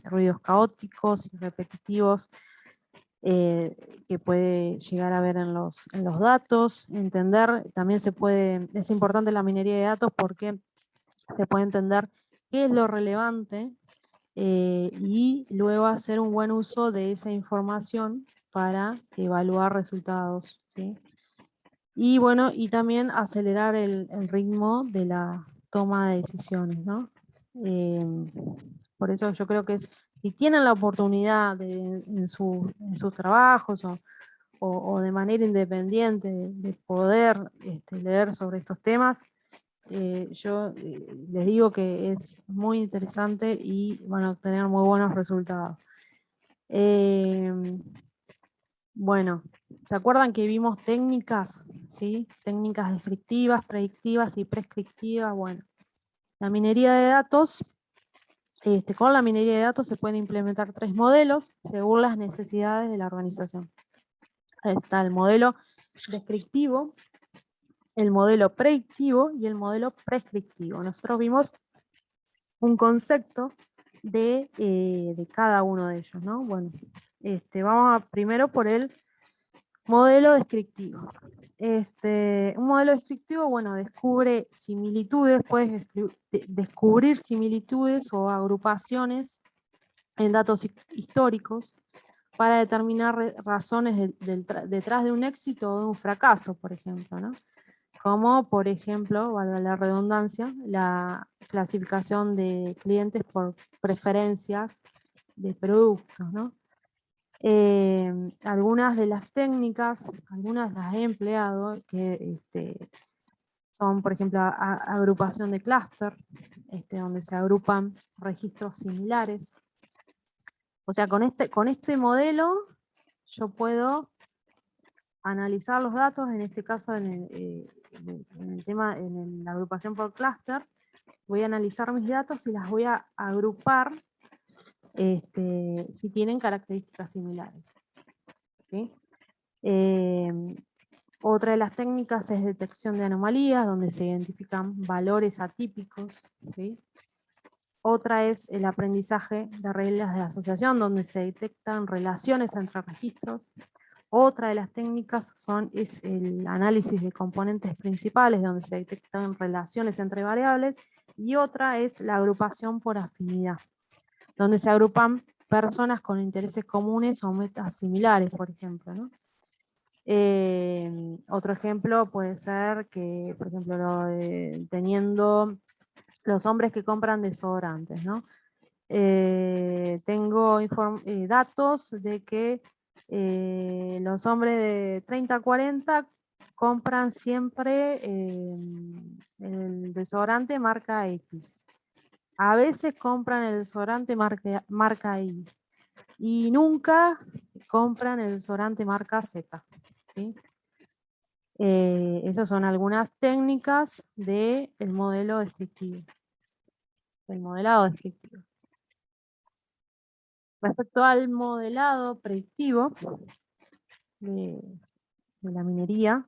A: Ruidos caóticos y repetitivos, que puede llegar a ver en los datos. Entender, también es importante la minería de datos porque se puede entender qué es lo relevante, y luego hacer un buen uso de esa información para evaluar resultados, ¿sí? Y bueno, y también acelerar el ritmo de la toma de decisiones, ¿no? Por eso yo creo que si tienen la oportunidad en sus trabajos o de manera independiente de poder leer sobre estos temas, yo les digo que es muy interesante y van a obtener muy buenos resultados. Bueno, ¿se acuerdan que vimos técnicas? ¿Sí? Técnicas descriptivas, predictivas y prescriptivas. Bueno, la minería de datos, con la minería de datos se pueden implementar 3 modelos según las necesidades de la organización. Ahí está el modelo descriptivo, el modelo predictivo y el modelo prescriptivo. Nosotros vimos un concepto de cada uno de ellos, ¿no? Bueno, vamos primero por el modelo descriptivo. Un modelo descriptivo, bueno, descubre similitudes, puedes descubrir similitudes o agrupaciones en datos históricos para determinar razones detrás de un éxito o de un fracaso, por ejemplo, ¿no? Como, por ejemplo, valga la redundancia, la clasificación de clientes por preferencias de productos, ¿no? Algunas de las técnicas, algunas las he empleado, que son, por ejemplo, agrupación de clúster, donde se agrupan registros similares. O sea, con este modelo yo puedo analizar los datos, en este caso en el tema, en la agrupación por clúster, voy a analizar mis datos y las voy a agrupar si tienen características similares. ¿Sí? Otra de las técnicas es detección de anomalías, donde se identifican valores atípicos. ¿Sí? Otra es el aprendizaje de reglas de asociación, donde se detectan relaciones entre registros. Otra de las técnicas es el análisis de componentes principales, donde se detectan relaciones entre variables. Y otra es la agrupación por afinidad, donde se agrupan personas con intereses comunes o metas similares, por ejemplo, ¿no? Otro ejemplo puede ser que, por ejemplo, teniendo los hombres que compran desodorantes, ¿no? Tengo datos de que los hombres de 30 a 40 compran siempre el desodorante marca X. A veces compran el desodorante marca Y. Y nunca compran el desodorante marca Z. ¿Sí? Esas son algunas técnicas del modelo descriptivo, del modelado descriptivo. Respecto al modelado predictivo de la minería,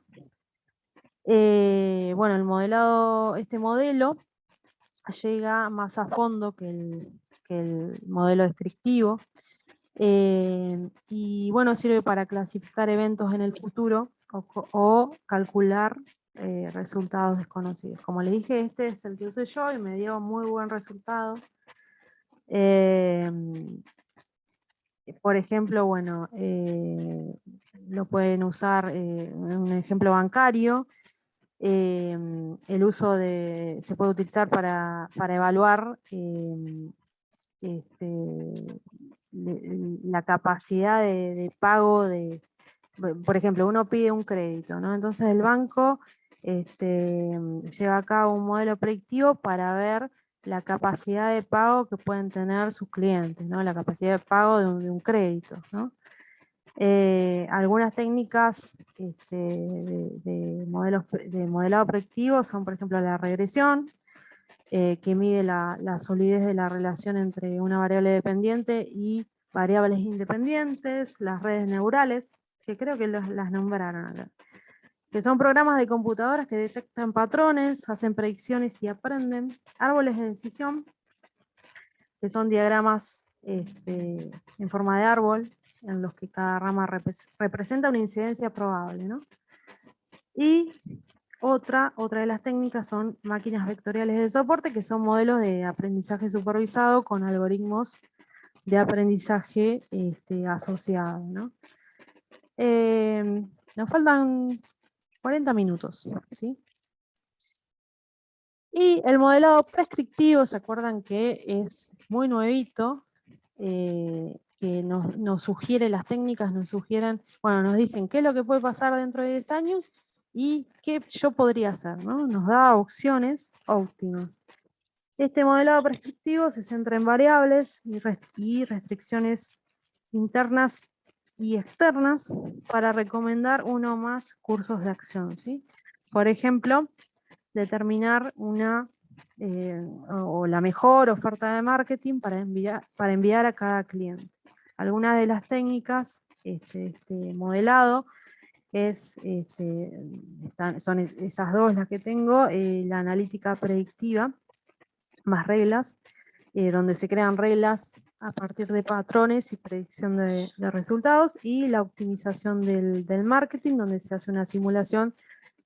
A: bueno, este modelo llega más a fondo que el modelo descriptivo, y bueno, sirve para clasificar eventos en el futuro o calcular resultados desconocidos. Como les dije, este es el que usé yo y me dio muy buen resultado. Por ejemplo, bueno, lo pueden usar en un ejemplo bancario. El uso se puede utilizar para evaluar la capacidad de pago por ejemplo, uno pide un crédito, ¿no? Entonces el banco lleva a cabo un modelo predictivo para ver la capacidad de pago que pueden tener sus clientes, ¿no? La capacidad de pago de un crédito, ¿no? Algunas técnicas de modelado predictivo son, por ejemplo, la regresión, que mide la solidez de la relación entre una variable dependiente y variables independientes, las redes neurales, que creo que las nombraron acá, que son programas de computadoras que detectan patrones, hacen predicciones y aprenden, árboles de decisión, que son diagramas en forma de árbol, en los que cada rama representa una incidencia probable, ¿no? Y otra de las técnicas son máquinas vectoriales de soporte, que son modelos de aprendizaje supervisado con algoritmos de aprendizaje asociado, ¿no? Nos faltan 40 minutos, ¿sí? Y el modelado prescriptivo, ¿se acuerdan que es muy nuevito? Que nos sugiere, las técnicas nos sugieren, bueno, nos dicen qué es lo que puede pasar dentro de 10 años y qué yo podría hacer, ¿no? Nos da opciones óptimas. Este modelado prescriptivo se centra en variables y restricciones internas y externas para recomendar uno o más cursos de acción, ¿sí? Por ejemplo, determinar o la mejor oferta de marketing para enviar a cada cliente. Algunas de las técnicas, este modelado, son esas dos las que tengo, la analítica predictiva, más reglas, donde se crean reglas a partir de patrones y predicción de resultados, y la optimización del marketing, donde se hace una simulación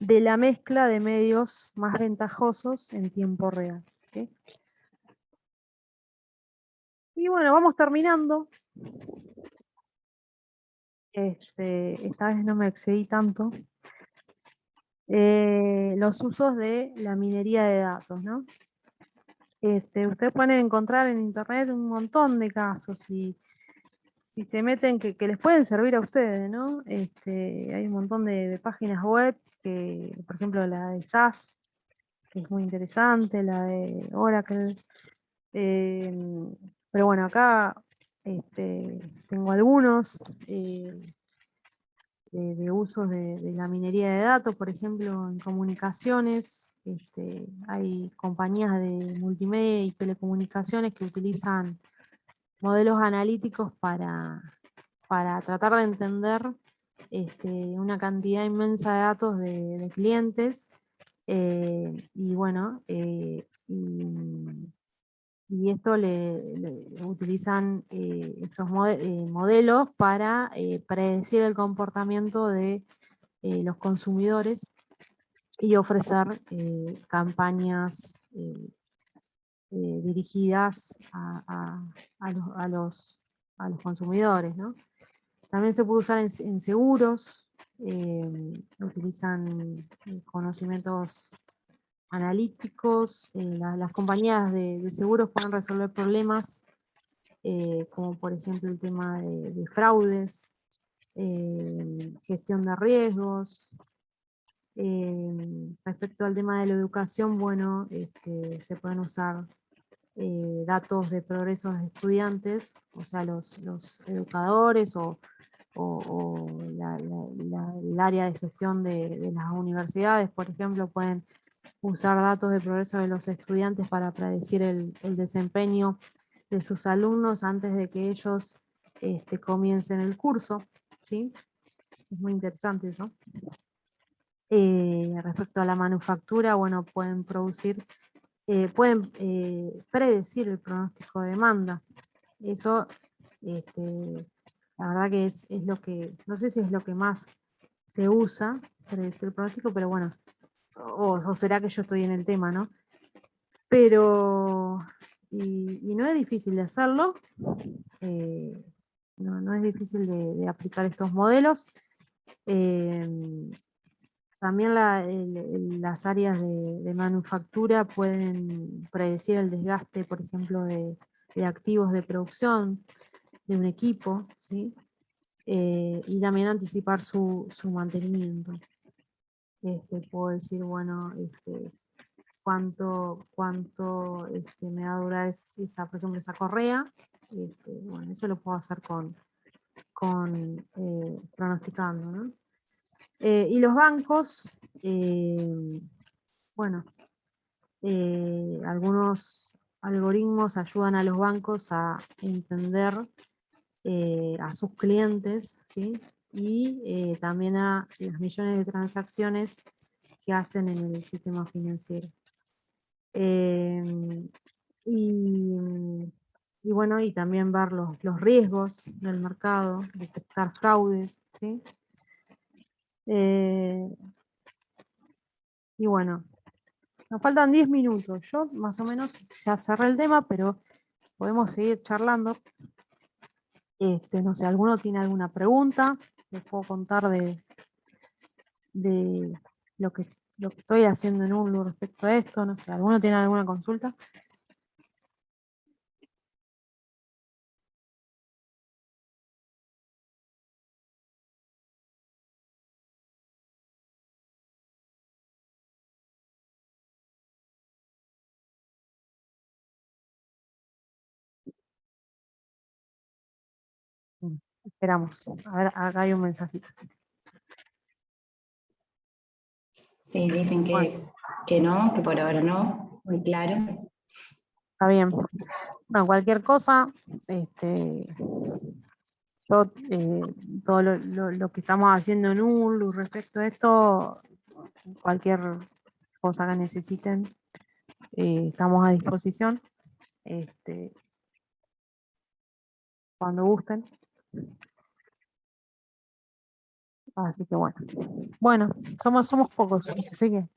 A: de la mezcla de medios más ventajosos en tiempo real, ¿sí? Y bueno, vamos terminando. Esta vez no me excedí tanto. Los usos de la minería de datos, ¿no? Ustedes pueden encontrar en internet un montón de casos, y y se meten que les pueden servir a ustedes, ¿no? Hay un montón de páginas web, que, por ejemplo, la de SAS, que es muy interesante, la de Oracle. Pero bueno, acá tengo algunos de usos de la minería de datos, por ejemplo, en comunicaciones. Hay compañías de multimedia y telecomunicaciones que utilizan modelos analíticos para tratar de entender una cantidad inmensa de datos de clientes. Y bueno, y esto le utilizan estos modelos para predecir el comportamiento de los consumidores y ofrecer campañas dirigidas a los consumidores, ¿no? También se puede usar en seguros, utilizan conocimientos analíticos. Las compañías de seguros pueden resolver problemas, como por ejemplo el tema de fraudes, gestión de riesgos. Respecto al tema de la educación, bueno, se pueden usar datos de progresos de estudiantes, o sea, los educadores o el área de gestión de las universidades, por ejemplo, pueden usar datos de progreso de los estudiantes para predecir el desempeño de sus alumnos antes de que ellos comiencen el curso, ¿sí? Es muy interesante eso. Respecto a la manufactura, bueno, pueden predecir el pronóstico de demanda. Eso, la verdad que es lo que, no sé si es lo que más se usa, predecir el pronóstico, pero bueno, o será que yo estoy en el tema, ¿no? Pero, y no es difícil de hacerlo, no es difícil de aplicar estos modelos. También las áreas de manufactura pueden predecir el desgaste, por ejemplo, de activos de producción de un equipo, ¿sí? Y también anticipar su mantenimiento. Puedo decir, bueno, cuánto me va a durar esa, por ejemplo, esa correa. Bueno, eso lo puedo hacer con pronosticando, ¿no? Y los bancos, bueno, algunos algoritmos ayudan a los bancos a entender a sus clientes, ¿sí? Y también a las millones de transacciones que hacen en el sistema financiero. Y bueno, y también ver los riesgos del mercado, detectar fraudes, ¿sí? Y bueno, nos faltan 10 minutos. Yo más o menos ya cerré el tema, pero podemos seguir charlando. No sé, ¿alguno tiene alguna pregunta? Les puedo contar de lo que estoy haciendo en UNLU respecto a esto. No sé, ¿alguno tiene alguna consulta? Esperamos. A ver, acá hay un mensajito.
B: Sí, dicen
A: Bueno,
B: que no, que por ahora no, muy claro.
A: está bien. Bueno, cualquier cosa, yo, todo lo que estamos haciendo en UNLU respecto a esto, cualquier cosa que necesiten, estamos a disposición, cuando gusten. Así que bueno. Bueno, somos pocos, así que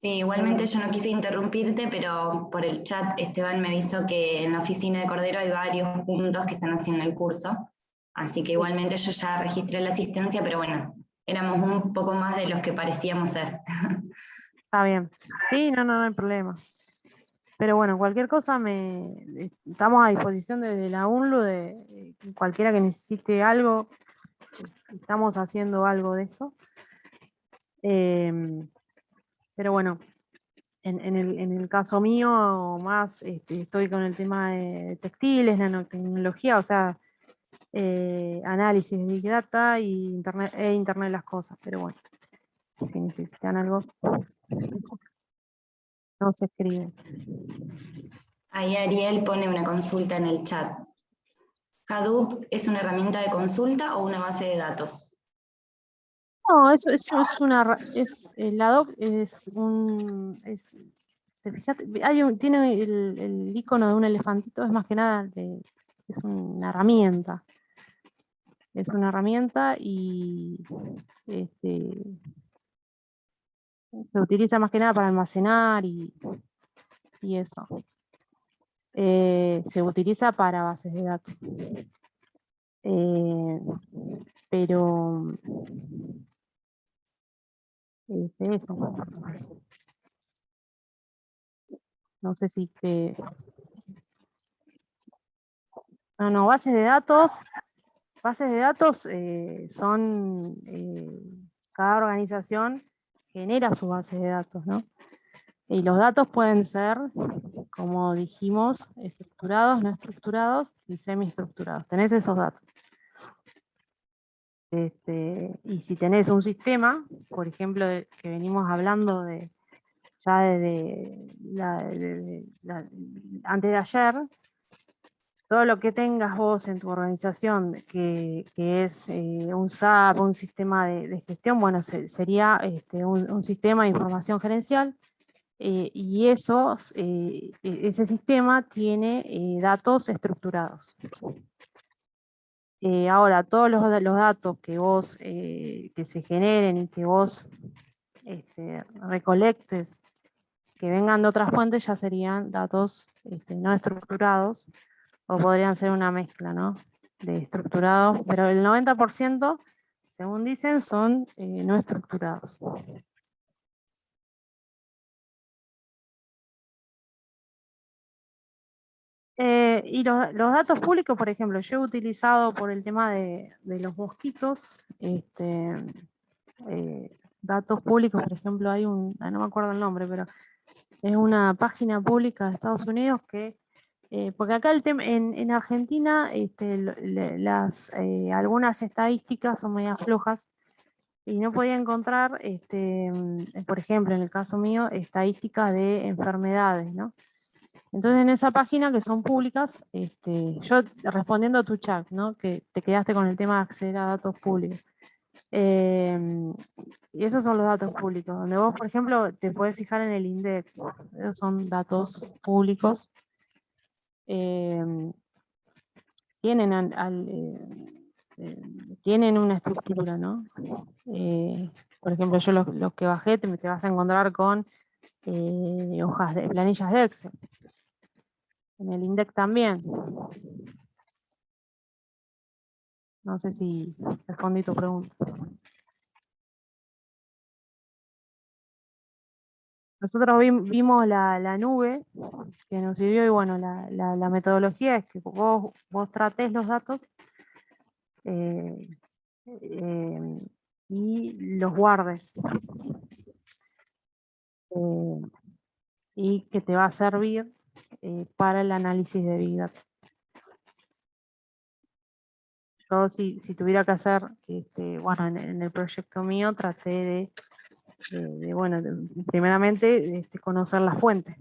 B: Sí, igualmente yo no quise interrumpirte, pero por el chat Esteban me avisó que en la oficina de Cordero hay varios puntos que están haciendo el curso, así que igualmente yo ya registré la asistencia, pero bueno, éramos un poco más de los que parecíamos ser.
A: está bien. Sí, no hay problema. Pero bueno, cualquier cosa estamos a disposición de la UNLU, de cualquiera que necesite algo, estamos haciendo algo de esto. Pero bueno, en el caso mío, más estoy con el tema de textiles, nanotecnología, o sea, análisis de Big Data y Internet de las cosas. Pero bueno, si necesitan algo, no se escribe.
B: Ahí Ariel pone una consulta en el chat. ¿Hadoop es una herramienta de consulta o una base de datos?
A: No, eso es la doc ¿te fijaste? Tiene el icono de un elefantito, es más que nada, es una herramienta. Es una herramienta y este, se utiliza más que nada para almacenar y eso. Se utiliza para bases de datos. Pero eso. No sé si que. No, bases de datos. Bases de datos son. Cada organización genera su base de datos, ¿no? Y los datos pueden ser, como dijimos, estructurados, no estructurados y semiestructurados. Tenés esos datos. Y si tenés un sistema, por ejemplo, que venimos hablando ya desde antes de ayer, todo lo que tengas vos en tu organización, que es un SAP, un sistema de gestión, bueno, sería un sistema de información gerencial, y ese sistema tiene datos estructurados. Ahora, todos los datos que vos, que se generen y que vos recolectes, que vengan de otras fuentes, ya serían datos no estructurados, o podrían ser una mezcla, ¿no? De estructurados, pero el 90%, según dicen, son no estructurados. Y los datos públicos, por ejemplo, yo he utilizado por el tema de los mosquitos, datos públicos, por ejemplo, no me acuerdo el nombre, pero es una página pública de Estados Unidos que, porque acá en Argentina algunas estadísticas son medias flojas y no podía encontrar, por ejemplo, en el caso mío, estadísticas de enfermedades, ¿no? Entonces en esa página que son públicas, yo respondiendo a tu chat, ¿no? Que te quedaste con el tema de acceder a datos públicos. Y esos son los datos públicos, donde vos, por ejemplo, te podés fijar en el INDEC. Esos son datos públicos. Tienen, tienen una estructura, ¿no? Por ejemplo, yo los que bajé te vas a encontrar con hojas de planillas de Excel. En el INDEC también. No sé si respondí tu pregunta. Nosotros vimos la nube que nos sirvió y bueno, la metodología es que vos trates los datos eh, eh, y los guardes. eh, y que te va a servir para el análisis de Big Data. Yo si tuviera que hacer, bueno, en el proyecto mío traté bueno, primeramente conocer la fuente.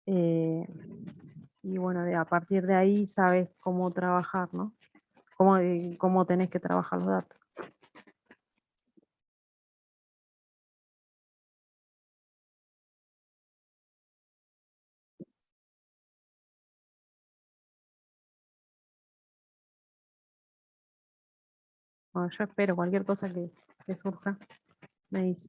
A: Y bueno, a partir de ahí sabes cómo trabajar, ¿no? Cómo tenés que trabajar los datos. Bueno, yo espero cualquier cosa que surja, me dice.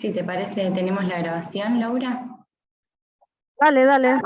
B: Si te parece, tenemos la grabación, Laura.
A: Dale, dale.